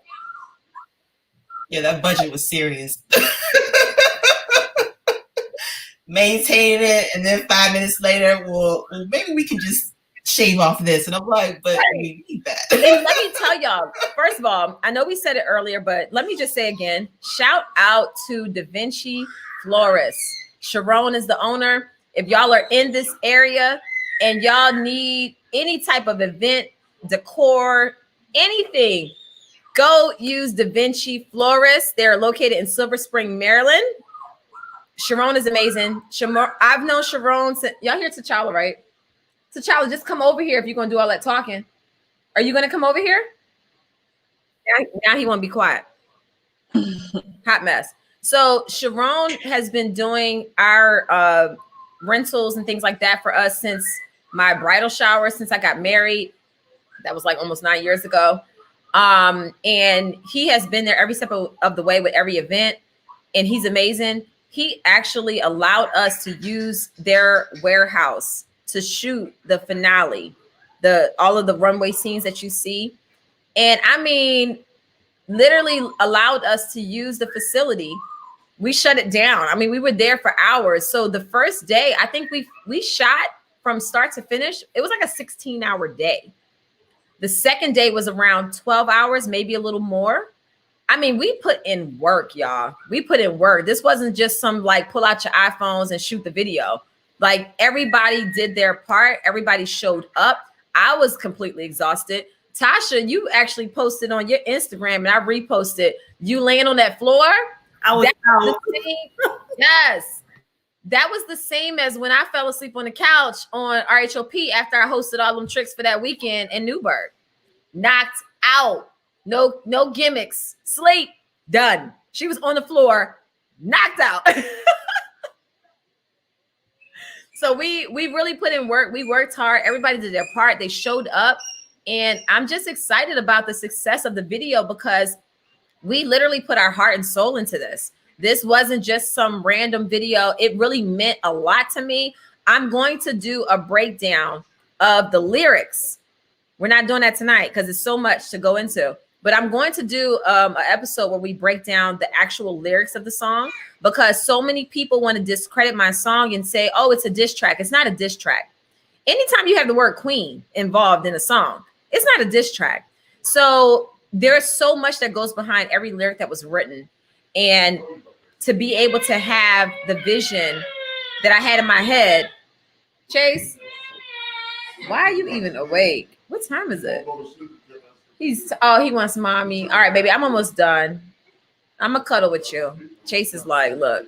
Yeah, that budget was serious. Maintain it, and then 5 minutes later, well, maybe we can just shave off this. And I'm like, but we need that. And let me tell y'all, first of all, I know we said it earlier, but let me just say again, shout out to DaVinci Florist. Sharon is the owner. If y'all are in this area and y'all need any type of event, decor, anything, go use DaVinci Florist. They're located in Silver Spring, Maryland. Sharon is amazing. I've known Sharon since, y'all hear T'Challa, right? T'Challa, just come over here if you're going to do all that talking. Are you going to come over here? Now he won't be quiet. Hot mess. So Sharon has been doing our rentals and things like that for us since my bridal shower, since I got married. That was like almost 9 years ago. And he has been there every step of the way with every event. And he's amazing. He actually allowed us to use their warehouse to shoot the finale, all of the runway scenes that you see. And I mean, literally allowed us to use the facility. We shut it down. I mean, we were there for hours. So the first day, I think we shot from start to finish. It was like a 16-hour day. The second day was around 12 hours, maybe a little more. I mean, we put in work, y'all. We put in work. This wasn't just some like pull out your iPhones and shoot the video. Like, everybody did their part. Everybody showed up. I was completely exhausted. Tasha, you actually posted on your Instagram, and I reposted you laying on that floor. Yes. That was the same as when I fell asleep on the couch on RHOP after I hosted all them tricks for that weekend in Newburgh. knocked out. No gimmicks. Sleep, done. She was on the floor, knocked out. So we really put in work. We worked hard. Everybody did their part. They showed up. And I'm just excited about the success of the video because we literally put our heart and soul into this. This wasn't just some random video. It really meant a lot to me. I'm going to do a breakdown of the lyrics. We're not doing that tonight because it's so much to go into. But I'm going to do an episode where we break down the actual lyrics of the song because so many people want to discredit my song and say, oh, it's a diss track. It's not a diss track. Anytime you have the word queen involved in a song, it's not a diss track. So there's so much that goes behind every lyric that was written. And to be able to have the vision that I had in my head, Chase, why are you even awake? What time is it? He wants mommy. All right, baby, I'm almost done. I'm gonna cuddle with you. Chase is like, look.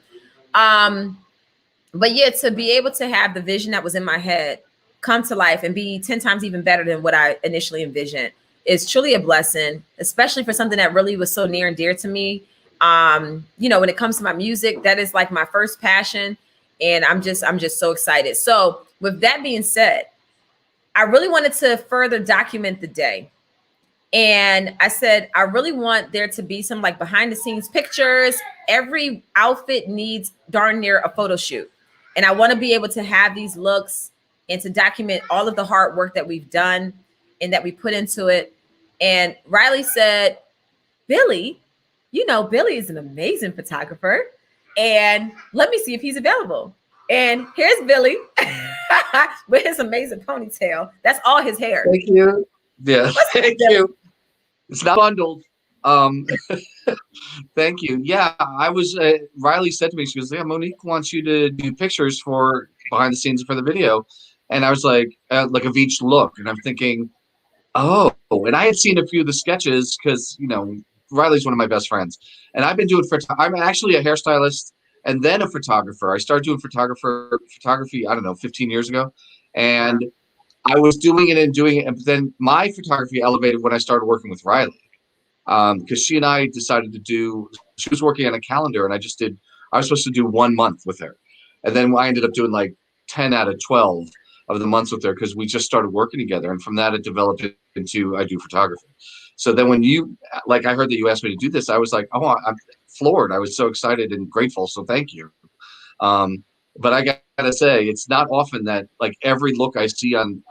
But yeah, to be able to have the vision that was in my head come to life and be 10 times even better than what I initially envisioned is truly a blessing, especially for something that really was so near and dear to me. You know, when it comes to my music, that is like my first passion. And I'm just so excited. So with that being said, I really wanted to further document the day. And I said, I really want there to be some like behind the scenes pictures. Every outfit needs darn near a photo shoot. And I want to be able to have these looks and to document all of the hard work that we've done and that we put into it. And Riley said, Billy, you know, Billy is an amazing photographer. And let me see if he's available. And here's Billy with his amazing ponytail. That's all his hair. Thank you. Yeah, thank you. It's not bundled. Thank you. Yeah, I was, Riley said to me, she goes, yeah, Monique wants you to do pictures for behind the scenes for the video. And I was like of each look. And I'm thinking, oh, and I had seen a few of the sketches because, you know, Riley's one of my best friends. And I've been doing, I'm actually a hairstylist and then a photographer. I started doing photography, I don't know, 15 years ago. And I was doing it and doing it. And then my photography elevated when I started working with Riley. Because she and I decided to do, she was working on a calendar and I was supposed to do 1 month with her. And then I ended up doing like 10 out of 12 of the months with her because we just started working together. And from that, it developed into I do photography. So then when you, like, I heard that you asked me to do this, I was like, oh, I'm floored. I was so excited and grateful. So thank you. But I gotta say, it's not often that like every look I see on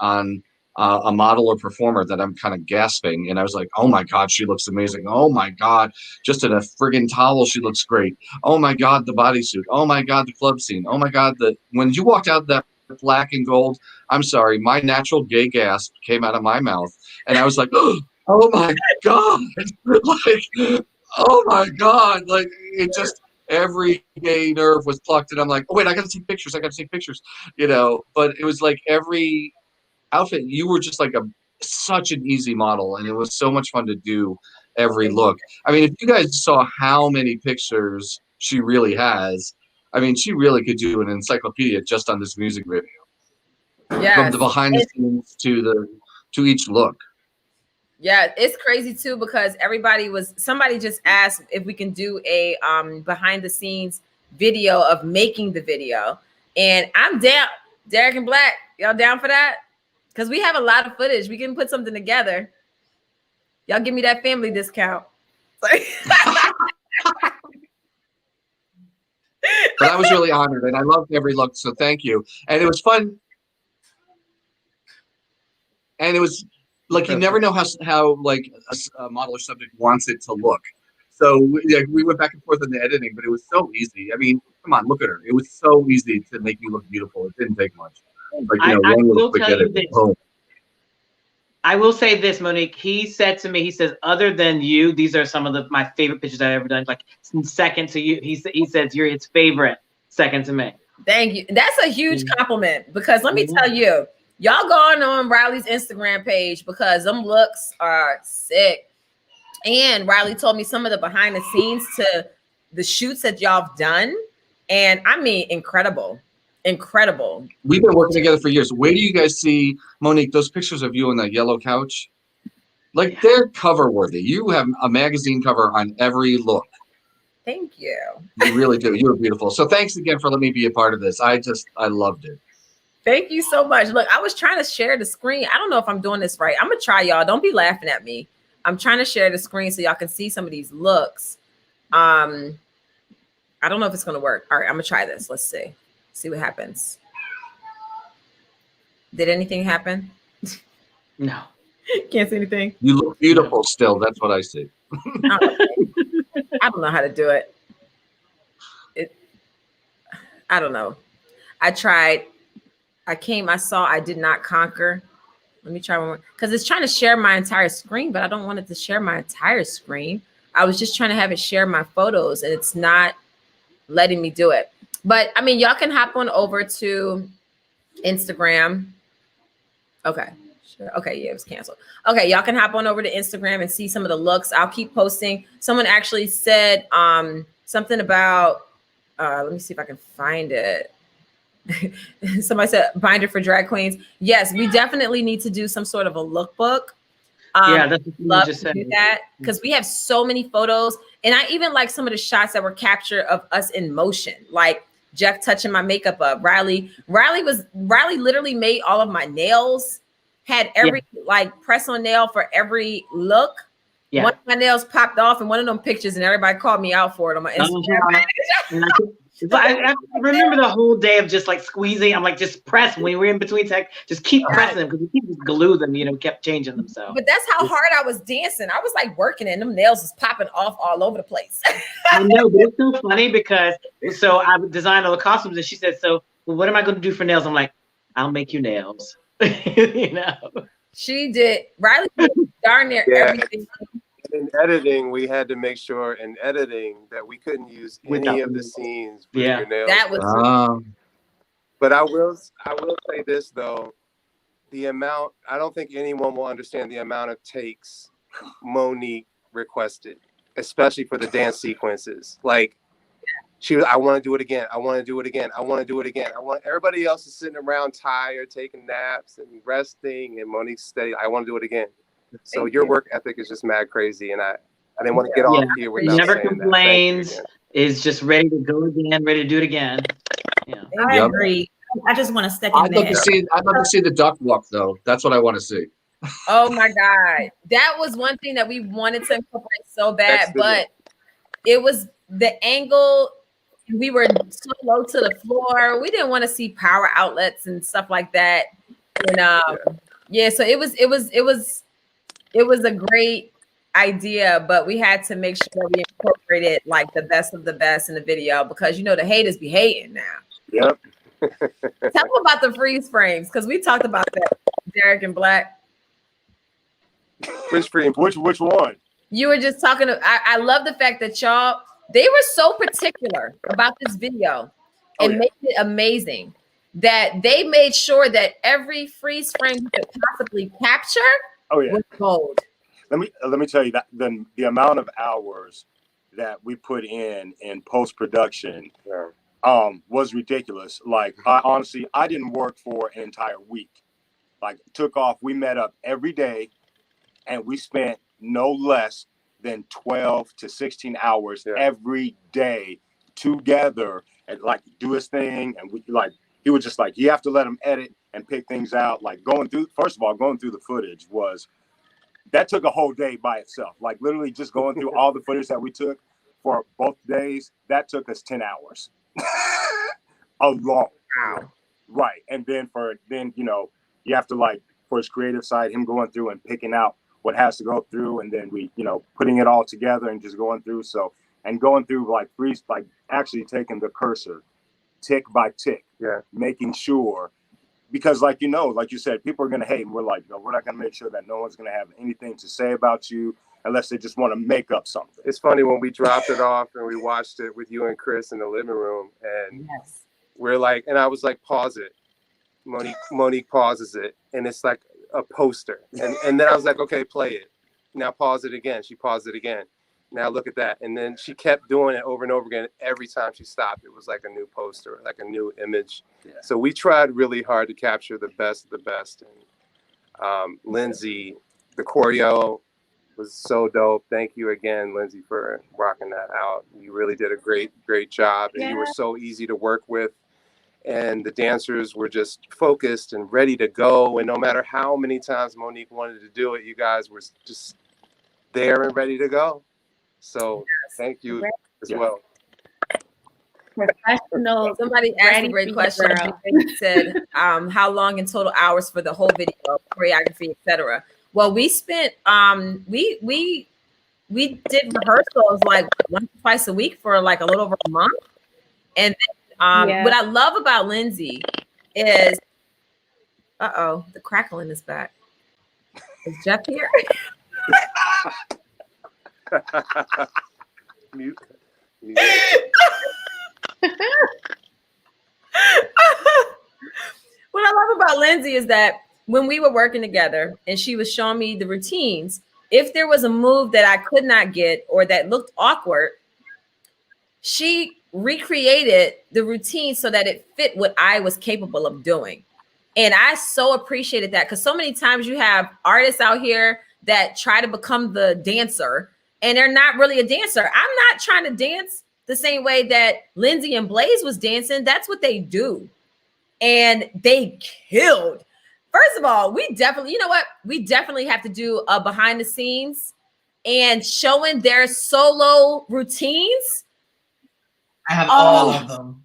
a model or performer that I'm kind of gasping. And I was like, oh my God, she looks amazing. Oh my God, just in a friggin' towel, she looks great. Oh my God, the bodysuit. Oh my God, the club scene. Oh my God, when you walked out that black and gold, I'm sorry, my natural gay gasp came out of my mouth. And I was like, oh my God, like, oh my God, like it just, every gay nerve was plucked. And I'm like, oh wait, I gotta take pictures, you know, but it was like every outfit, you were just like such an easy model. And it was so much fun to do every look. I mean, if you guys saw how many pictures she really has, I mean, she really could do an encyclopedia just on this music video. Yeah, from the behind the scenes to each look. Yeah, it's crazy too because somebody just asked if we can do a behind the scenes video of making the video, and I'm down. Derek and Blac, y'all down for that? Because we have a lot of footage. We can put something together. Y'all give me that family discount. But I was really honored, and I loved every look. So thank you. And it was fun. And it was like you never know how like a model or subject wants it to look. So we went back and forth in the editing, but it was so easy. I mean, come on, look at her. It was so easy to make you look beautiful. It didn't take much. Like, you know, one little quick edit. I will say this, Monique. He said to me, he says, other than you, these are some of my favorite pictures I've ever done. Like second to you, he says you're his favorite, second to me. Thank you. That's a huge compliment because let me tell you, y'all going on Riley's Instagram page because them looks are sick. And Riley told me some of the behind the scenes to the shoots that y'all have done. And I mean, incredible. We've been working together for years. Where do you guys see, Monique, those pictures of you on that yellow couch? Like they're cover worthy. You have a magazine cover on every look. Thank you. You really do. You're beautiful. So thanks again for letting me be a part of this. I loved it. Thank you so much. Look, I was trying to share the screen. I don't know if I'm doing this right. I'm gonna try, y'all. Don't be laughing at me. I'm trying to share the screen so y'all can see some of these looks. I don't know if it's gonna work. All right, I'm gonna try this. Let's see what happens. Did anything happen? No. Can't see anything. You look beautiful still. That's what I see. I don't know how to do it. I don't know. I tried. I saw I did not conquer. Let me try one more. Because it's trying to share my entire screen, but I don't want it to share my entire screen. I was just trying to have it share my photos, and it's not letting me do it. But I mean, y'all can hop on over to Instagram. Okay. Sure. Okay, yeah, it was canceled. Okay, y'all can hop on over to Instagram and see some of the looks. I'll keep posting. Someone actually said something about let me see if I can find it. Somebody said binder for drag queens. Yes, we definitely need to do some sort of a lookbook. Yeah, that's what you love just to said. do that because we have so many photos, and I even like some of the shots that were captured of us in motion, like Jeff touching my makeup up. Riley literally made all of my nails, had every like press on nail for every look. Yeah. One of my nails popped off in one of them pictures, and everybody called me out for it on my Instagram. I remember the whole day of just like squeezing. I'm like, just press when we were in between tech, just keep pressing them because we keep just glue them, kept changing them. So, but that's how hard I was dancing. I was like working, and them nails was popping off all over the place. I know, but it's so funny because so I designed all the costumes, and she said, "So, well, what am I going to do for nails?" I'm like, "I'll make you nails." She did. Riley did darn near everything. In editing, we had to make sure in editing that we couldn't use any of the scenes with your nails. That was. But I will say this though, the amount. I don't think anyone will understand the amount of takes Monique requested, especially for the dance sequences. Like she was, I want to do it again. I want to do it again. I want to do it again. Everybody else is sitting around tired, taking naps and resting, and Monique's steady. I want to do it again. So your work ethic is just mad crazy, and I didn't want to get off here without never saying complains. Is just ready to go again, ready to do it again. Yeah, I agree. I just want to second I'd love that. I'd love to see the duck walk though. That's what I want to see. Oh my God, that was one thing that we wanted to incorporate so bad, but it was the angle. We were so low to the floor. We didn't want to see power outlets and stuff like that. And so it was a great idea, but we had to make sure we incorporated like the best of the best in the video because the haters be hating now. Yep. Tell them about the freeze frames because we talked about that, Derek and Blac. Which frame? Which one? You were just talking. I love the fact that they were so particular about this video and made it amazing that they made sure that every freeze frame you could possibly capture was gold. Let me tell you that the amount of hours that we put in post-production was ridiculous. Like I didn't work for an entire week. Like took off, we met up every day and we spent no less than 12 to 16 hours every day together and like do his thing. And he was just like, you have to let him edit and pick things out. Like going through the footage that took a whole day by itself. Like literally just going through all the footage that we took for both days, that took us 10 hours alone. Wow. Right. And then you have to like, for his creative side, him going through and picking out what has to go through. And then we, putting it all together and just going through. And going through like actually taking the cursor tick by tick, making sure, because like you said, people are going to hate. And we're like, we're not going to make sure that no one's going to have anything to say about you unless they just want to make up something. It's funny when we dropped it off and we watched it with you and Chris in the living room, and we're like, and I was like, pause it. Monique pauses it, and it's like a poster. And then I was like, okay, play it. Now pause it again. She paused it again. Now look at that. And then she kept doing it over and over again. Every time she stopped, it was like a new poster, like a new image. Yeah. So we tried really hard to capture the best of the best. And Lindsay The choreo was so dope. Thank you again, Lindsay, for rocking that out. You really did a great job, and you were so easy to work with. And the dancers were just focused and ready to go. And no matter how many times Monique wanted to do it, you guys were just there and ready to go. So thank you as well. Professional. Somebody asked a great question. They said, how long in total hours for the whole video, choreography, etc. Well, we spent we did rehearsals like once or twice a week for like a little over a month. And what I love about Lindsay is, the crackling is back. Is Jeff here? Mute. What I love about Lindsay is that when we were working together and she was showing me the routines, if there was a move that I could not get or that looked awkward, she recreated the routine so that it fit what I was capable of doing. And I so appreciated that, because so many times you have artists out here that try to become the dancer and they're not really a dancer. I'm not trying to dance the same way that Lindsay and Blaze was dancing. That's what they do. And they killed. First of all, we definitely, you know what? We definitely have to do a behind the scenes and showing their solo routines. I have all of them.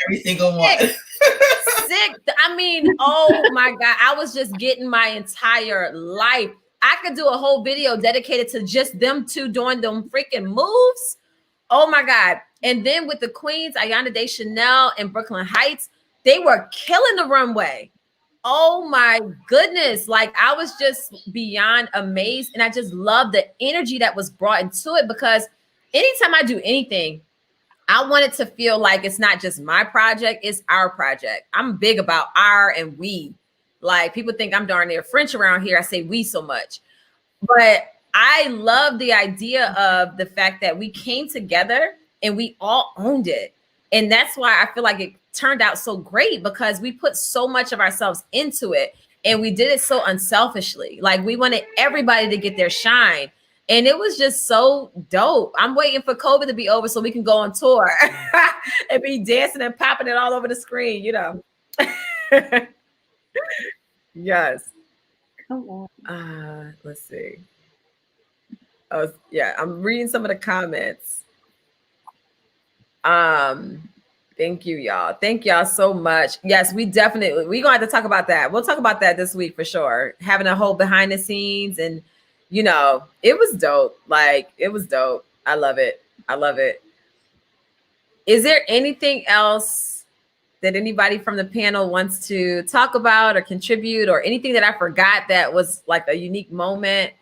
Every single one. Sick. I mean, oh my God. I was just getting my entire life. I could do a whole video dedicated to just them two doing them freaking moves. Oh my God. And then with the queens, Ayana Day Chanel and Brooklyn Heights, they were killing the runway. Oh my goodness. Like, I was just beyond amazed. And I just love the energy that was brought into it, because anytime I do anything, I want it to feel like it's not just my project, it's our project. I'm big about our and we. Like, people think I'm darn near French around here. I say we so much. But I love the idea of the fact that we came together and we all owned it. And that's why I feel like it turned out so great, because we put so much of ourselves into it and we did it so unselfishly. Like, we wanted everybody to get their shine. And it was just so dope. I'm waiting for COVID to be over so we can go on tour and be dancing and popping it all over the screen, you know. Yes. Come on. Let's see. Oh, yeah, I'm reading some of the comments. Thank you, y'all. Thank y'all so much. Yes, we're gonna have to talk about that. We'll talk about that this week for sure. Having a whole behind the scenes, and you know, it was dope. Like, it was dope. I love it. I love it. Is there anything else that anybody from the panel wants to talk about or contribute, or anything that I forgot that was like a unique moment?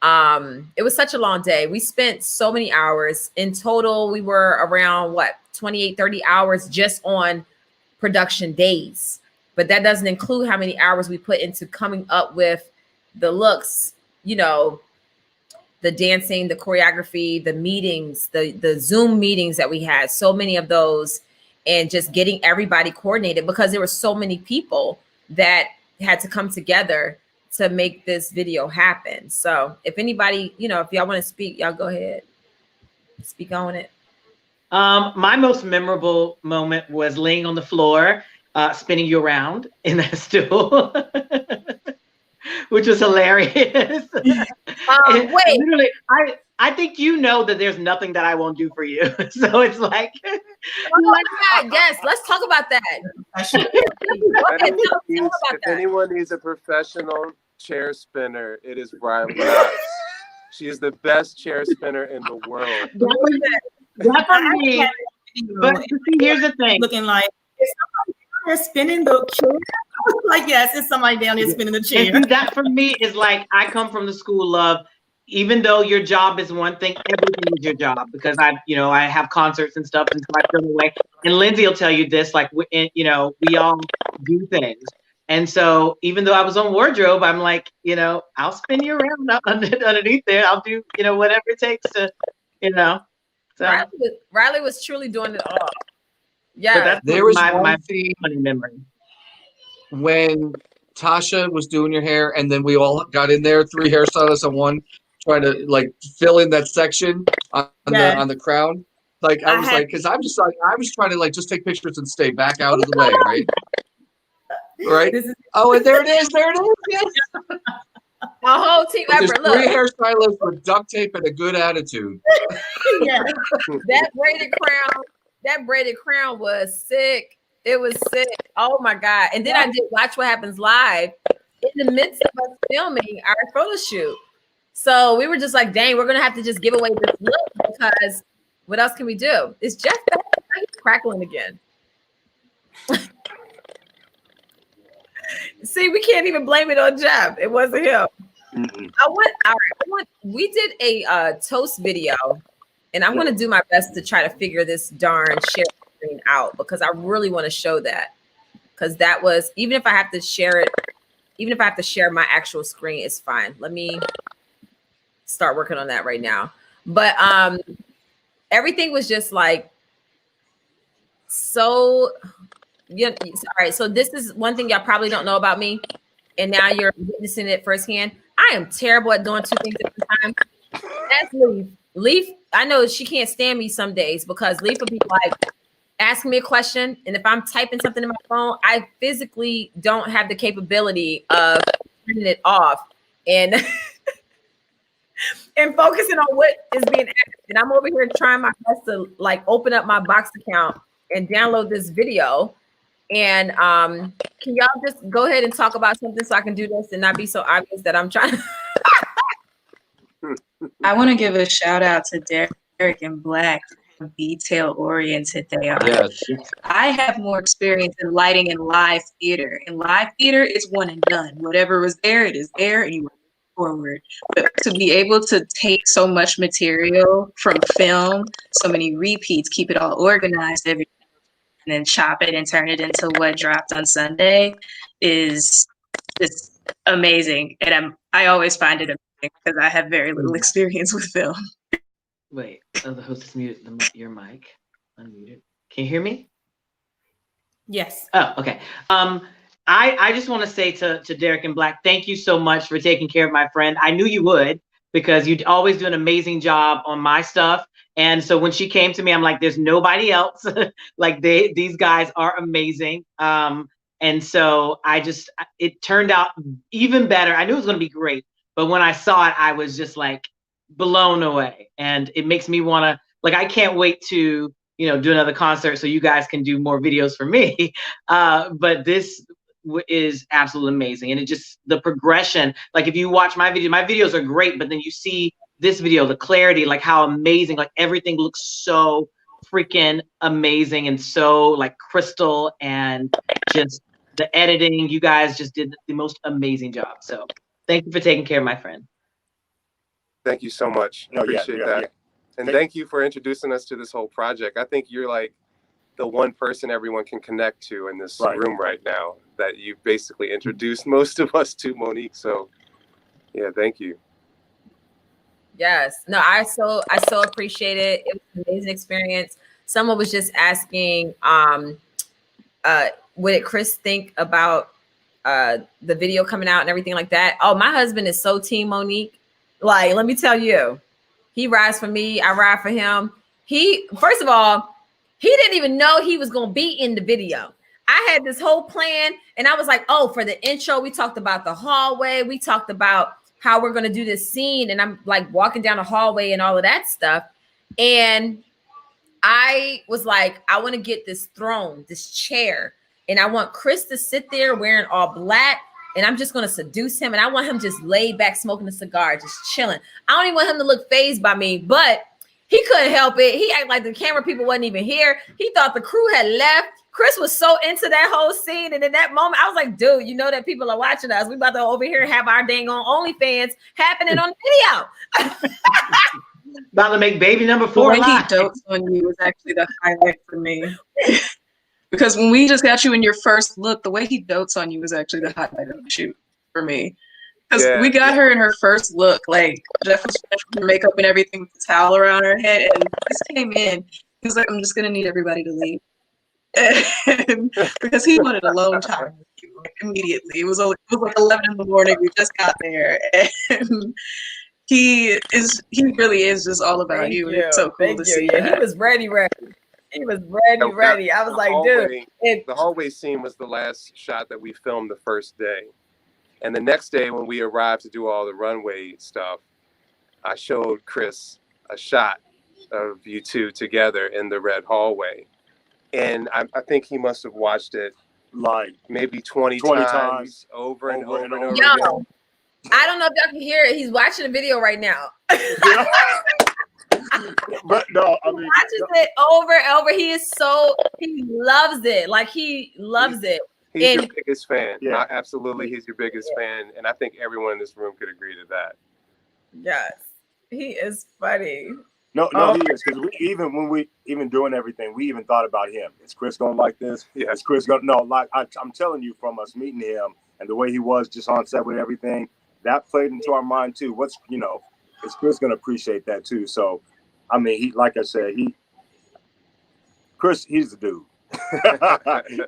It was such a long day. We spent so many hours. In total, we were around 28, 30 hours just on production days. But that doesn't include how many hours we put into coming up with the looks, you know, the dancing, the choreography, the meetings, the Zoom meetings that we had, so many of those, and just getting everybody coordinated, because there were so many people that had to come together to make this video happen. So if anybody, you know, if y'all want to speak, y'all go ahead. Speak on it. My most memorable moment was laying on the floor, spinning you around in that stool, which was hilarious. Wait. Literally, I think you know that there's nothing that I won't do for you. So it's like, oh my God, yes, let's talk about that. If anyone needs a professional chair spinner, it is Riley Knoxx. She is the best chair spinner in the world. That's for me. But here's the thing. Looking like, is somebody down there spinning the chair? I was like, yes, it's somebody down there spinning the chair. And that for me is like, I come from the school of, even though your job is one thing, everything is your job, because I have concerts and stuff, and so I feel the way. And Lindsay will tell you this, like, you know, we all do things. And so even though I was on wardrobe, I'm like, you know, I'll spin you around underneath there. I'll do, you know, whatever it takes to, you know. So Riley was truly doing it all. Yeah. There was my thing funny memory. when Tasha was doing your hair, and then we all got in there, 3 hairstylists on one, trying to like fill in that section on the crown. Like I was like, because I'm just like I was trying to like just take pictures and stay back out of the way, right? Right. Oh, and there it is. There it is. Yes. A whole team There's effort. 3 Look, hairstylists with duct tape and a good attitude. yeah, that braided crown was sick. It was sick. Oh my God. And then I did Watch What Happens Live in the midst of us filming our photo shoot. So we were just like, dang, we're gonna have to just give away this look because what else can we do? Is Jeff back? He's crackling again. See, we can't even blame it on Jeff. It wasn't him. We did a toast video, and I'm gonna do my best to try to figure this darn share screen out because I really want to show that. Because that was, even if I have to share it, even if I have to share my actual screen, it's fine. Let me start working on that right now. But everything was just like so. Yeah, all right. So this is one thing y'all probably don't know about me, and now you're witnessing it firsthand. I am terrible at doing 2 things at a time. That's Leaph. Leaph, I know she can't stand me some days because Leaph will be like asking me a question, and if I'm typing something in my phone, I physically don't have the capability of turning it off and and focusing on what is being asked. And I'm over here trying my best to like open up my Box account and download this video. And can y'all just go ahead and talk about something so I can do this and not be so obvious that I'm trying to I want to give a shout out to Derek and Blac for how detail oriented they are. Yes. I have more experience in lighting in live theater. In live theater, it's one and done. Whatever was there, it is there, and you move forward. But to be able to take so much material from film, so many repeats, keep it all organized every and then chop it and turn it into what dropped on Sunday is just amazing. And I always find it amazing because I have very little experience with film. Wait, the host is muted. Your mic unmuted. Can you hear me? Yes. Oh, okay. I just want to say to Derek and Blac, thank you so much for taking care of my friend. I knew you would because you always do an amazing job on my stuff. And so when she came to me, I'm like, there's nobody else. Like these guys are amazing. And so it turned out even better. I knew it was going to be great, but when I saw it, I was just like blown away. And it makes me want to, like, I can't wait to, do another concert so you guys can do more videos for me. But this is absolutely amazing. And it just, the progression, like if you watch my videos are great, but then you see this video, the clarity, like how amazing, like everything looks so freaking amazing and so like crystal, and just the editing, you guys just did the most amazing job. So thank you for taking care of my friend. Thank you so much. Appreciate that. Yeah. And thank you for introducing us to this whole project. I think you're like the one person everyone can connect to in this room right now, that you basically introduced most of us to, Monique. So yeah, thank you. Yes. No, I so appreciate it. It was an amazing experience. Someone was just asking, what did Chris think about the video coming out and everything like that? Oh, my husband is so team Monique. Like, let me tell you, he rides for me, I ride for him. First of all, he didn't even know he was gonna be in the video. I had this whole plan, and I was like, oh, for the intro, we talked about the hallway, we talked about how we're going to do this scene. And I'm like walking down the hallway and all of that stuff. And I was like, I want to get this throne, this chair. And I want Chris to sit there wearing all black. And I'm just going to seduce him. And I want him just laid back, smoking a cigar, just chilling. I don't even want him to look fazed by me, but he couldn't help it. He acted like the camera people wasn't even here. He thought the crew had left. Chris was so into that whole scene. And in that moment, I was like, dude, you know that people are watching us. We about to over here have our dang on OnlyFans happening on the video. About to make baby number 4 The way live. he dotes on you was actually the highlight for me. Because when we just got you in your first look, the way he dotes on you was actually the highlight of the shoot for me. Because we got her in her first look, like Jeff was finishing her makeup and everything with the towel around her head, and this came in. He was like, I'm just gonna need everybody to leave. And because he wanted alone time immediately. It was like 11 in the morning. We just got there, and he really is just all about Thank you. you. It's so cool to see Yeah, that. he was ready. He was ready. I was like, dude. The hallway scene was the last shot that we filmed the first day. And the next day when we arrived to do all the runway stuff, I showed Chris a shot of you two together in the red hallway. And I think he must have watched it like maybe 20 times over and over again. Yo, I don't know if y'all can hear it. He's watching the video right now. But no, I mean, watches it over and over. He loves it. Like he loves it. He's your biggest fan. Yeah, absolutely. He's your biggest fan. And I think everyone in this room could agree to that. Yes. He is funny. No, he is. Because when we doing everything, we even thought about him. Is Chris going like this? Yeah. Is Chris going? No, like I'm telling you, from us meeting him and the way he was just on set with everything, that played into our mind too. Is Chris going to appreciate that too? So, I mean, like I said, Chris, he's the dude.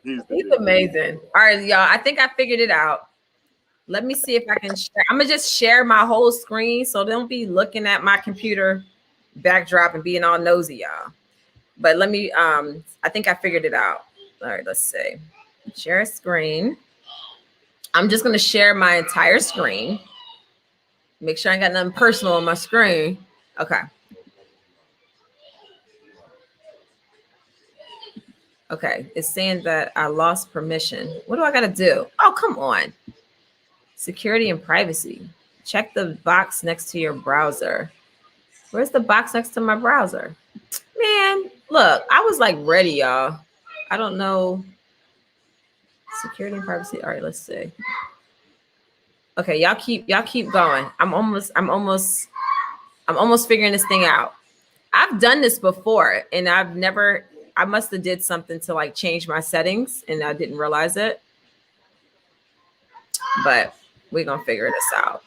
He's amazing. All right, y'all. I think I figured it out. Let me see if I can share. I'm gonna just share my whole screen, so don't be looking at my computer backdrop and being all nosy, y'all. But let me. I think I figured it out. All right, let's see. Share screen. I'm just gonna share my entire screen. Make sure I got nothing personal on my screen. Okay. Okay, it's saying that I lost permission. What do I gotta do? Oh, come on. Security and privacy. Check the box next to your browser. Where's the box next to my browser? Man, look, I was like ready, y'all. I don't know. Security and privacy. All right, let's see. Okay, y'all keep going. I'm almost figuring this thing out. I've done this before, and I must have did something to like change my settings, and I didn't realize it. But we're gonna figure this out.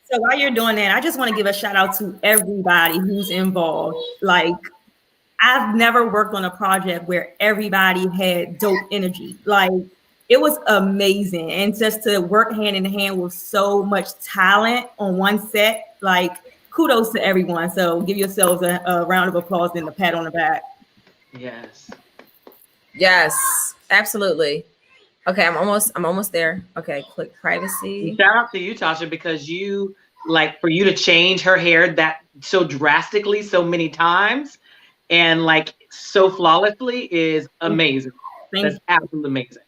So while you're doing that, I just want to give a shout out to everybody who's involved. Like, I've never worked on a project where everybody had dope energy. Like, it was amazing. And just to work hand in hand with so much talent on one set, like, kudos to everyone. So give yourselves a round of applause and a pat on the back. Yes, absolutely. Okay, I'm almost there. Okay, click privacy. Shout out to you, Tasha, because for you to change her hair that so drastically so many times and like so flawlessly is amazing. That's absolutely amazing.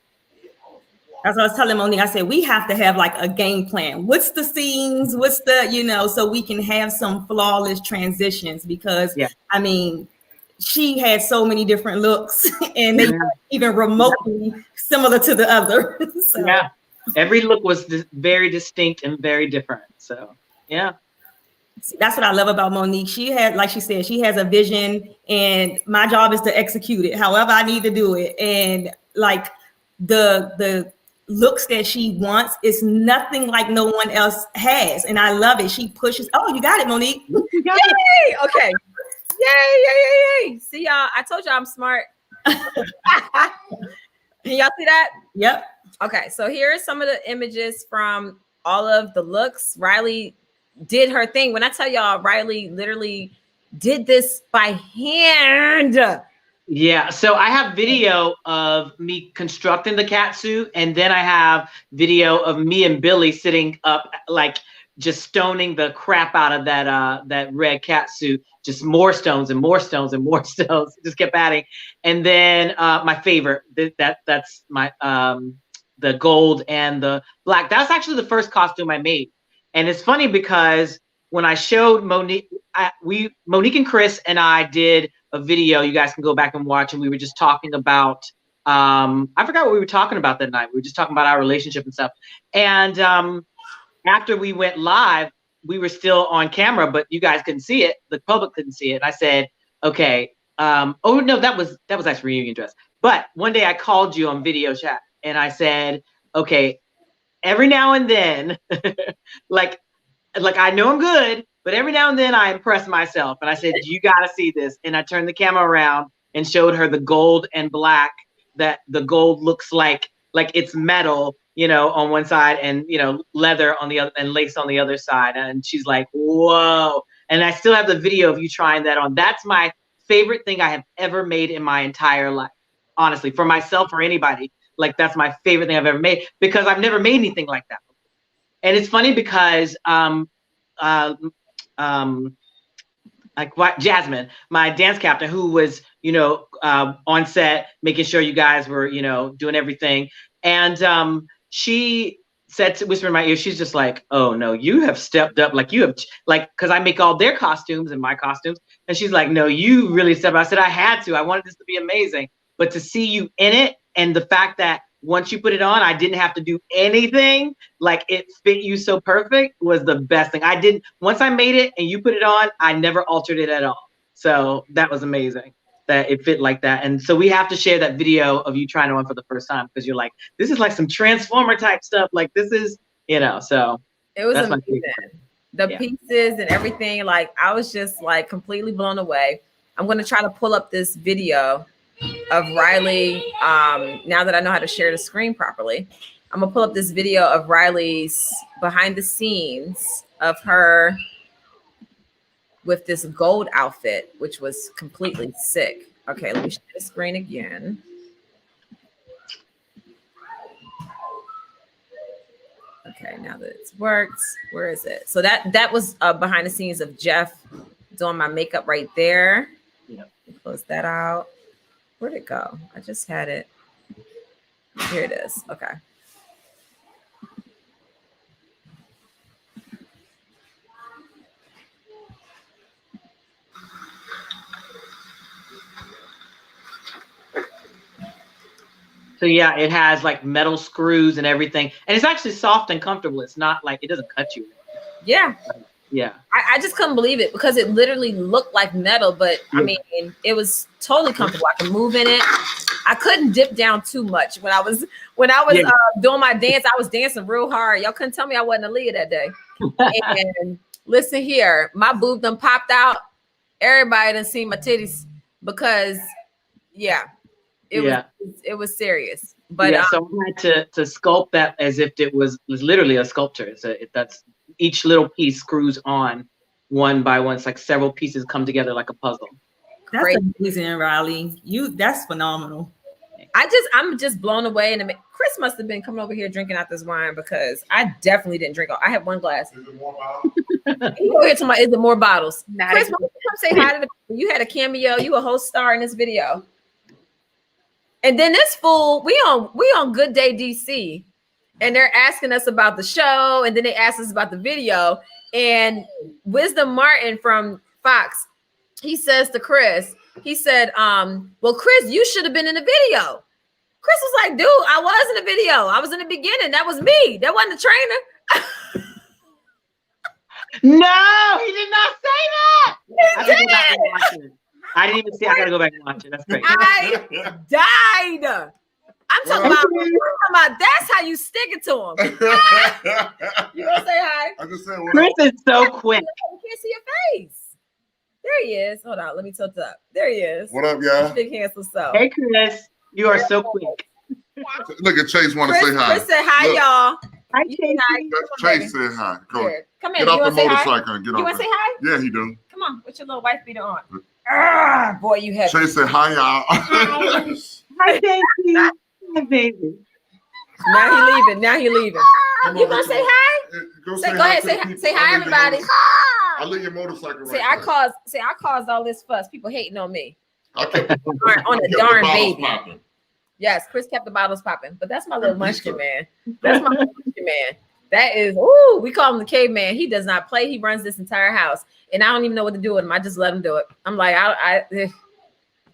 As I was telling Monique, I said, we have to have like a game plan. What's the scenes? What's the, so we can have some flawless transitions because I mean, she had so many different looks and they weren't even remotely similar to the other. So. Yeah, every look was very distinct and very different. So, yeah. That's what I love about Monique. She had, like she said, she has a vision and my job is to execute it however I need to do it. And like the looks that she wants is nothing like no one else has. And I love it. She pushes. Oh, you got it, Monique. Yay! Okay. Yay. See y'all. I told y'all I'm smart. Can y'all see that? Yep. Okay. So here are some of the images from all of the looks. Riley did her thing. When I tell y'all, Riley literally did this by hand. Yeah, so I have video of me constructing the cat suit, and then I have video of me and Billy sitting up, like just stoning the crap out of that red cat suit. Just more stones and more stones and more stones. Just kept adding. And then my favorite, that's my the gold and the black. That's actually the first costume I made, and it's funny because when I showed Monique, Monique and Chris and I did a video. You guys can go back and watch, and we were just talking about I forgot what we were talking about that night. We were just talking about our relationship and stuff. And after we went live, we were still on camera, but you guys couldn't see it. The public couldn't see it. I said, okay. Oh no, that was actually reunion dress. But one day I called you on video chat and I said, okay, every now and then, like I know I'm good, but every now and then I impress myself. And I said, you got to see this. And I turned the camera around and showed her the gold and black, that the gold looks like it's metal, you know, on one side, and, you know, leather on the other, and lace on the other side. And she's like, whoa. And I still have the video of you trying that on. That's my favorite thing I have ever made in my entire life. Honestly, for myself or anybody, like that's my favorite thing I've ever made, because I've never made anything like that. And it's funny because like what Jasmine, my dance captain, who was, you know, on set, making sure you guys were, you know, doing everything. And she said, to whisper in my ear, she's just like, oh no, you have stepped up. Like you have, like, cause I make all their costumes and my costumes. And she's like, no, you really stepped up. I said, I had to, I wanted this to be amazing. But to see you in it, and the fact that once you put it on, I didn't have to do anything, like it fit you so perfect, was the best thing. Once I made it and you put it on, I never altered it at all. So that was amazing that it fit like that. And so we have to share that video of you trying it on for the first time, because you're like, this is like some Transformer type stuff. Like this is, you know, so. It was amazing. The pieces and everything, like I was just like completely blown away. I'm going to try to pull up this video of Riley. Now that I know how to share the screen properly, I'm gonna pull up this video of Riley's behind the scenes of her with this gold outfit, which was completely sick. Okay, let me share the screen again. Okay, now that it's worked, where is it? So that was behind the scenes of Jeff doing my makeup right there. Yep. Close that out. Where'd it go? I just had it. Here it is. Okay. So yeah, it has like metal screws and everything. And it's actually soft and comfortable. It's not like, it doesn't cut you. Yeah. Yeah. I just couldn't believe it, because it literally looked like metal, but I mean, it was totally comfortable. I could move in it. I couldn't dip down too much when I was doing my dance. I was dancing real hard. Y'all couldn't tell me I wasn't Aaliyah that day. And listen here, my boob done popped out. Everybody done seen my titties, because it was serious. But so I had to sculpt that as if it was literally a sculpture. That's each little piece screws on one by one. It's like several pieces come together like a puzzle. That's amazing, Riley. That's phenomenal. I'm just blown away. And Chris must have been coming over here drinking out this wine, because I definitely didn't drink all. I had one glass. Is it more bottles? You go here to my, is it more bottles? Chris, come say hi to the people. You had a cameo. You a whole star in this video. And then this fool, we on Good Day DC, and they're asking us about the show, and then they asked us about the video. And Wisdom Martin from Fox, he says to Chris, he said, well, Chris, you should have been in the video. Chris was like, dude, I was in the video. I was in the beginning. That was me. That wasn't the trainer. No, he did not say that. He did. I didn't even see. I gotta go back and watch it. That's great. I died. I'm talking about that's how you stick it to him. You gonna say hi? I just said Chris is so quick. You can't see your face. There he is. Hold on, let me tilt it up. There he is. What up, y'all? Big handsome self. Hey, Chris, you are so quick. Look at Chase. Want to say hi? Chris said hi, y'all. Hi, Chase. Chase said hi. Come on. Come here. Get off the motorcycle and get off. You want to say hi? Yeah, he do. Come on, with your little wife beater on. Boy, you have. Chase said hi, y'all. Hi, baby. Hi, baby. Now he leaving. You gonna say hi? Go ahead. Say hi, everybody. I leave your motorcycle. Say I caused all this fuss. People hating on me. I kept on the darn baby. Popping. Yes, Chris kept the bottles popping, but that's my little munchkin man. That's my munchkin man. That is, ooh, we call him the caveman. He does not play. He runs this entire house, and I don't even know what to do with him. I just let him do it. I'm like,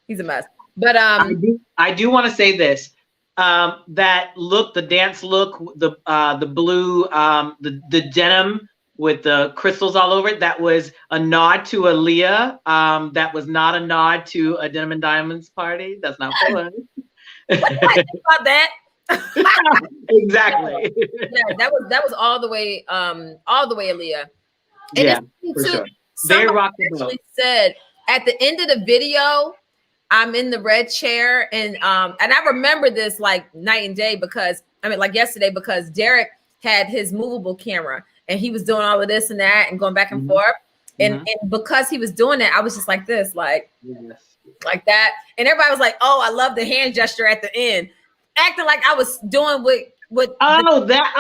he's a mess. But I do want to say this. That look, the dance look, the blue, the denim with the crystals all over it, that was a nod to Aaliyah. That was not a nod to a Denim and Diamonds party. That's not fun. What do I think about that? Exactly. Yeah, that was all the way Aaliyah. And yeah, it's for too, sure. They rocked the boat. Actually said at the end of the video, I'm in the red chair, and I remember this like night and day because like yesterday, because Derek had his movable camera and he was doing all of this and that and going back and forth. And because he was doing it, I was just like this, like that. And everybody was like, "Oh, I love the hand gesture at the end," acting like I was doing what. Oh no! That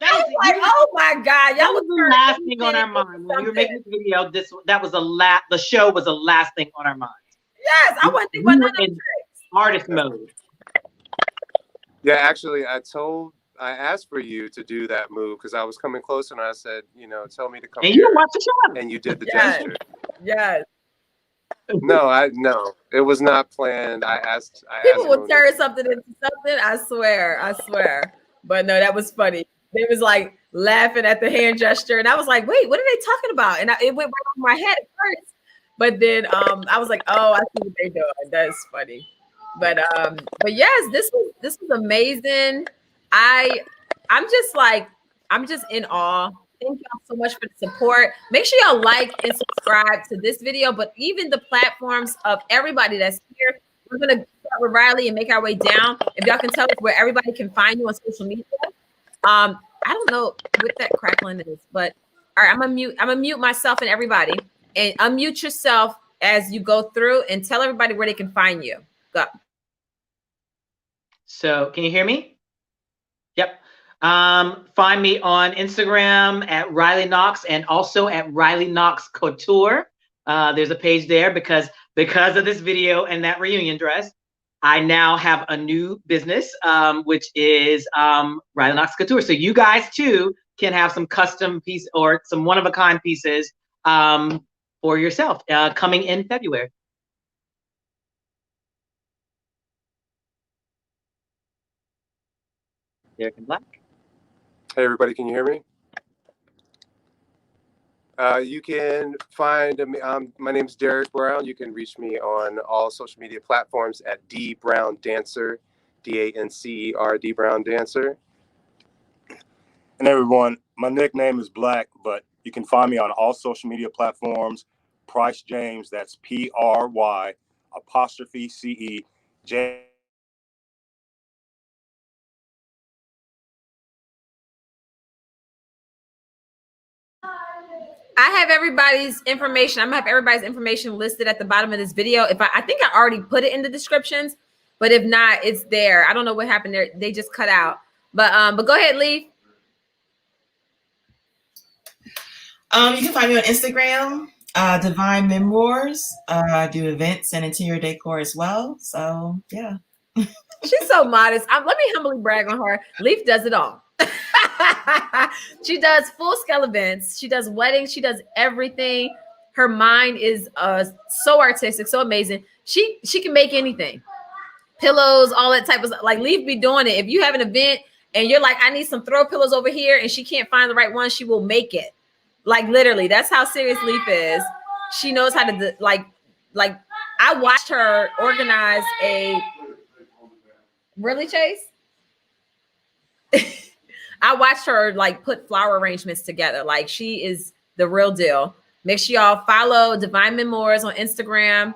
was like, oh my God, that was the last thing on our mind when we were making this video. That was the show was the last thing on our mind. Yes, I wasn't thinking about none of the tricks. Artist mode. Yeah, actually, I asked for you to do that move because I was coming closer and I said, tell me to come. And here. you watched the show. And you did the gesture. Yes. No, it was not planned. People would turn something into something. I swear. But no, that was funny. They was like laughing at the hand gesture, and I was like, "Wait, what are they talking about?" And it went right over my head at first. But then I was like, "Oh, I see what they're doing. That's funny." But yes, this was amazing. I'm just in awe. Thank y'all so much for the support. Make sure y'all like and subscribe to this video, but even the platforms of everybody that's here. We're gonna start with Riley and make our way down. If y'all can tell us where everybody can find you on social media. I don't know what that crackling is, but all right, I'm gonna mute myself and everybody, and unmute yourself as you go through and tell everybody where they can find you. Go. So can you hear me? Yep. Find me on Instagram at Riley Knoxx and also at Riley Knoxx Couture. There's a page there because of this video and that reunion dress. I now have a new business, which is Riley Knoxx Couture. So you guys too can have some custom piece or some one-of-a-kind pieces for yourself coming in February. Derek and Blac. Hey everybody, can you hear me? You can find me. My name is Derek Brown. You can reach me on all social media platforms at D Brown Dancer, DANCER, D Brown Dancer. And everyone, my nickname is Blac, but you can find me on all social media platforms. Pryce Jaymes. That's PRY apostrophe CE J. I have everybody's information. I'm gonna have everybody's information listed at the bottom of this video. I think I already put it in the descriptions, but if not, it's there. I don't know what happened there. They just cut out. But go ahead, Leaph. You can find me on Instagram, Divine Memoirs. I do events and interior decor as well. So yeah. She's so modest. Let me humbly brag on her. Leaph does it all. She does full-scale events. She does weddings. She does everything. Her mind is so artistic, so amazing. She can make anything. Pillows, all that type of stuff. Like Leaph be doing it. If you have an event and you're like, I need some throw pillows over here, and she can't find the right one, she will make it. Like literally, that's how serious Leaph is. She knows how to like. I watched her organize a. Really, Chase? I watched her like put flower arrangements together. Like she is the real deal. Make sure y'all follow Divine Memoirs on Instagram.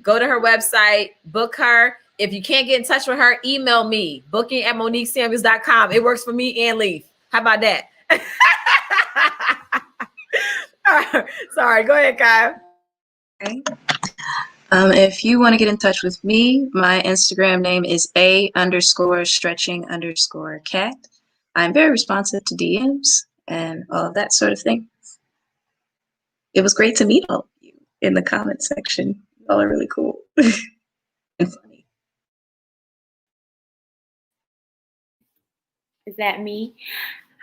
Go to her website, book her. If you can't get in touch with her, email me, booking@moniquesamuels.com. It works for me and Leaph. How about that? Sorry, go ahead, Khaiya. Okay. If you want to get in touch with me, my Instagram name is A_stretching_cat. I'm very responsive to DMs and all of that sort of thing. It was great to meet all of you in the comment section. Y'all are really cool and funny. Is that me?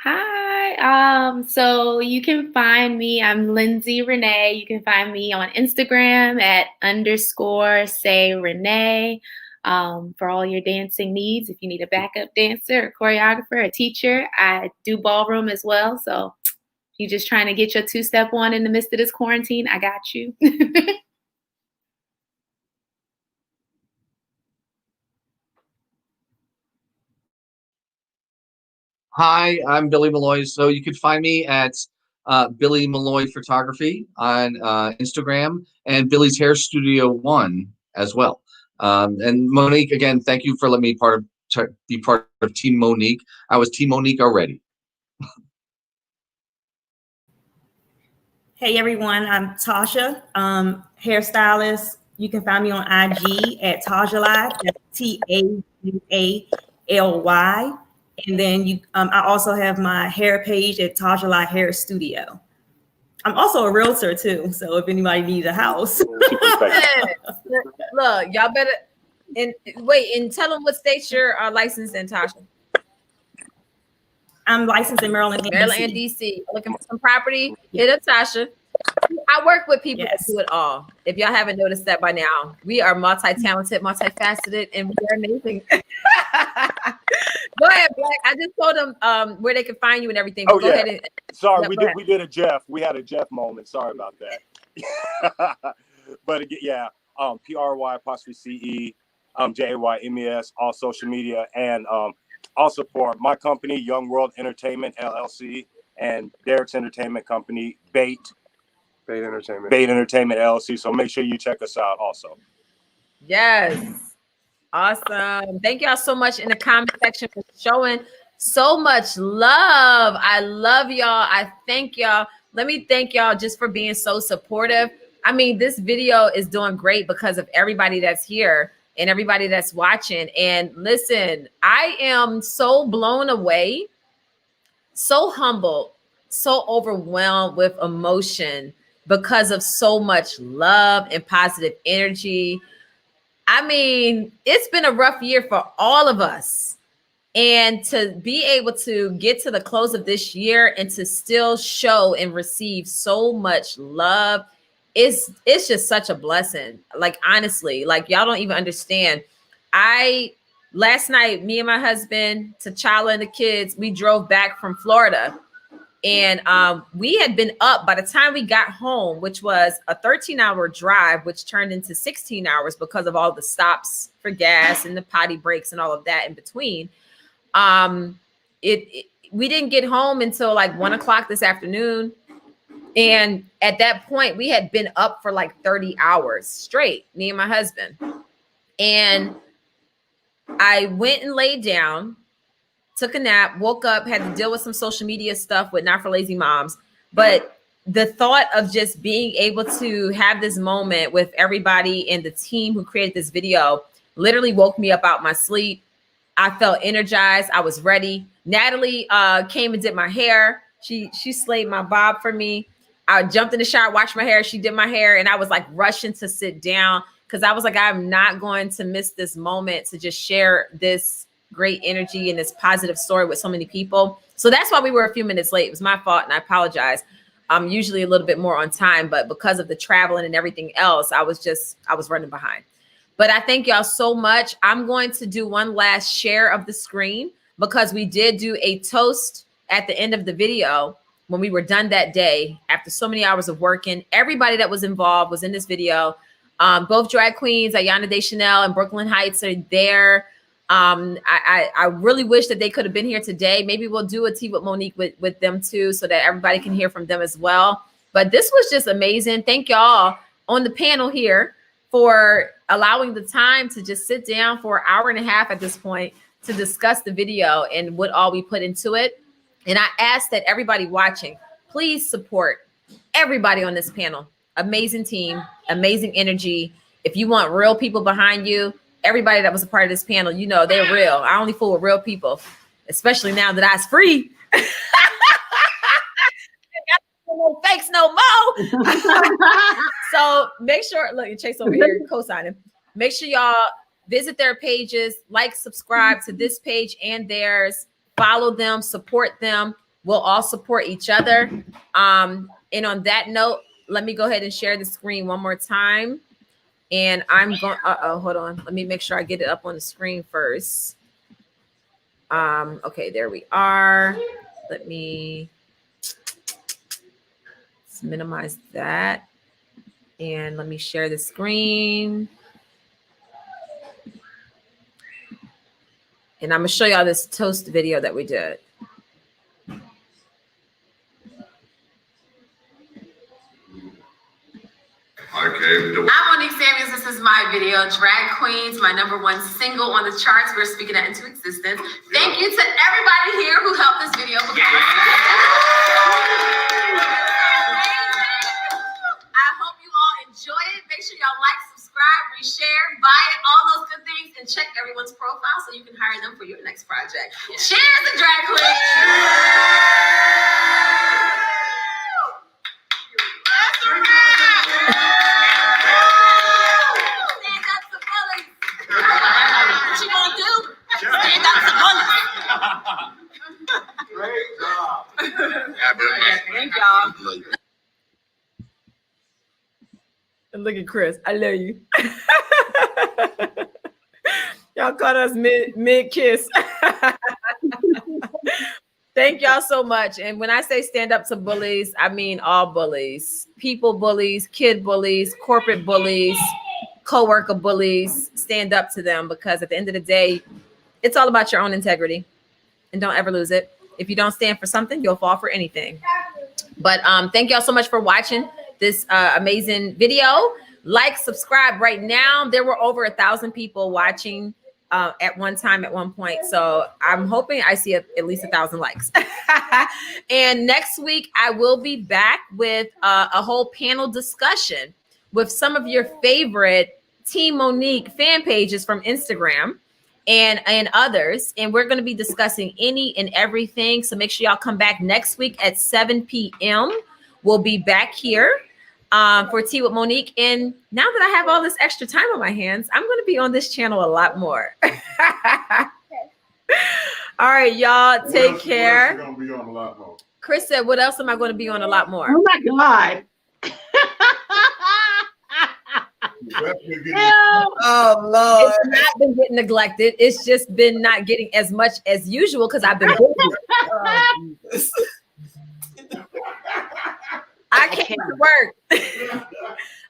Hi. So you can find me. I'm Lindsay Renee. You can find me on Instagram at _sayrenee. For all your dancing needs. If you need a backup dancer, a choreographer, a teacher, I do ballroom as well. So if you're just trying to get your two-step on in the midst of this quarantine, I got you. Hi, I'm Billy Malloy. So you can find me at Billy Malloy Photography on Instagram and Billy's Hair Studio 1 as well. And Monique, again, thank you for letting me be part of Team Monique. I was Team Monique already. Hey everyone, I'm Tasha, hairstylist. You can find me on IG at Tajalai, that's Tajaly. And then I also have my hair page at Tajalai Hair Studio. I'm also a realtor too, so if anybody needs a house. Look, y'all better wait and tell them what states you're licensed in, Tasha. I'm licensed in Maryland and DC. Looking for some property, hit up Tasha. I work with people that do it all. If y'all haven't noticed that by now, we are multi-talented, multifaceted, and we are amazing. Go ahead, Blac. I just told them where they can find you and everything. Oh, go ahead and sorry, we did a Jeff. We had a Jeff moment. Sorry about that. But yeah, PRY_CE, JAYMES, all social media, and also for my company, Young World Entertainment LLC, and Derek's entertainment company, Bait Entertainment LLC. So make sure you check us out also. Yes. Awesome. Thank y'all so much in the comment section for showing so much love. I love y'all. I thank y'all. Let me thank y'all just for being so supportive. I mean, this video is doing great because of everybody that's here and everybody that's watching. And listen, I am so blown away, so humbled, so overwhelmed with emotion because of so much love and positive energy. I mean, it's been a rough year for all of us. And to be able to get to the close of this year and to still show and receive so much love, it's just such a blessing. Like, honestly, like y'all don't even understand. Last night, me and my husband, T'Challa and the kids, we drove back from Florida. And we had been up by the time we got home, which was a 13-hour drive, which turned into 16 hours because of all the stops for gas and the potty breaks and all of that in between. We didn't get home until like 1 o'clock this afternoon. And at that point, we had been up for like 30 hours straight, me and my husband. And I went and laid down, took a nap, woke up, had to deal with some social media stuff with Not for Lazy Moms. But the thought of just being able to have this moment with everybody and the team who created this video literally woke me up out my sleep. I felt energized. I was ready. Natalie came and did my hair. She slayed my bob for me. I jumped in the shower, washed my hair. She did my hair. And I was like rushing to sit down because I was like, I'm not going to miss this moment to just share this great energy and this positive story with so many people. So that's why we were a few minutes late. It was my fault and I apologize. I'm usually a little bit more on time, but because of the traveling and everything else, I was running behind. But I thank y'all so much. I'm going to do one last share of the screen because we did do a toast at the end of the video when we were done that day after so many hours of working. Everybody that was involved was in this video. Both drag queens, Ayanna Deschanel and Brooklyn Heights, are there. I really wish that they could have been here today. Maybe we'll do a tea with Monique with them too, so that everybody can hear from them as well. But this was just amazing. Thank y'all on the panel here for allowing the time to just sit down for an hour and a half at this point to discuss the video and what all we put into it. And I ask that everybody watching, please support everybody on this panel. Amazing team, amazing energy. If you want real people behind you, everybody that was a part of this panel, you know, they're real. I only fool with real people, especially now that I's free. No fakes no more. So make sure, look, Chase over here co-signing. Make sure y'all visit their pages, like, subscribe to this page and theirs, follow them, support them. We'll all support each other. And on that note, let me go ahead and share the screen one more time. And I'm going, hold on. Let me make sure I get it up on the screen first. Okay, there we are. Let me minimize that. And let me share the screen. And I'm gonna show y'all this toast video that we did. Okay, I'm Monique Samuels. This is my video, Drag Queens, my #1 single on the charts. We're speaking that into existence. Thank you to everybody here who helped this video become a I hope you all enjoy it. Make sure y'all like, subscribe, reshare, buy it, all those good things, and check everyone's profile so you can hire them for your next project. Cheers to Drag Queens! That's a wrap! Stand up to bullies. What you gonna do? Stand up to bullies. Great job. Thank y'all. And look at Chris. I love you. Y'all caught us mid kiss. Thank y'all so much. And when I say stand up to bullies, I mean all bullies. People bullies, kid bullies, corporate bullies, coworker bullies. Stand up to them, because at the end of the day, it's all about your own integrity. And don't ever lose it. If you don't stand for something, you'll fall for anything. But thank y'all so much for watching this amazing video. Like, subscribe right now. There were over 1,000 people watching at one time, at one point. So I'm hoping I see at least 1,000 likes. And next week, I will be back with a whole panel discussion with some of your favorite Team Monique fan pages from Instagram and others. And we're going to be discussing any and everything. So make sure y'all come back next week at 7 p.m. We'll be back here for Tea with Monique. And now that I have all this extra time on my hands, I'm going to be on this channel a lot more. All right, y'all, take care. What else you gonna be on a lot more? Chris said, what else am I going to be on a lot more? Oh my God. Oh Lord. It's not been getting neglected. It's just been not getting as much as usual because I've been busy. I can't work.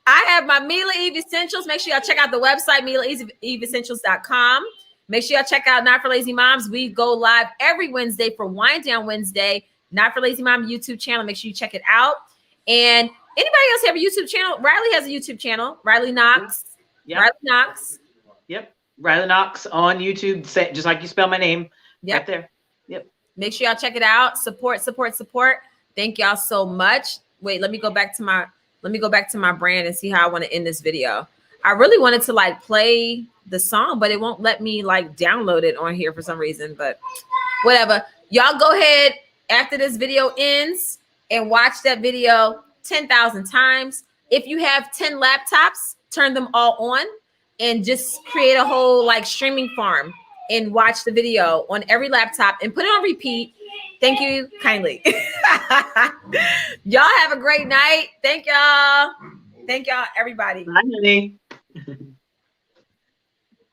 I have my Mila Eve Essentials. Make sure y'all check out the website, MilaEveEssentials.com. Make sure y'all check out Not for Lazy Moms. We go live every Wednesday for Wind Down Wednesday. Not for Lazy Mom YouTube channel. Make sure you check it out. And anybody else have a YouTube channel? Riley has a YouTube channel. Riley Knoxx. Yep. Riley Knoxx. Yep. Riley Knoxx on YouTube. Just like you spell my name. Yep. Right there. Yep. Make sure y'all check it out. Support, support, support. Thank y'all so much. Wait, let me go back to my brand and see how I want to end this video. I really wanted to like play the song, but it won't let me like download it on here for some reason, but whatever. Y'all go ahead after this video ends and watch that video 10,000 times. If you have 10 laptops, turn them all on and just create a whole like streaming farm and watch the video on every laptop and put it on repeat. Thank you kindly. Y'all have a great night. Thank y'all. Thank y'all, everybody. Bye, honey.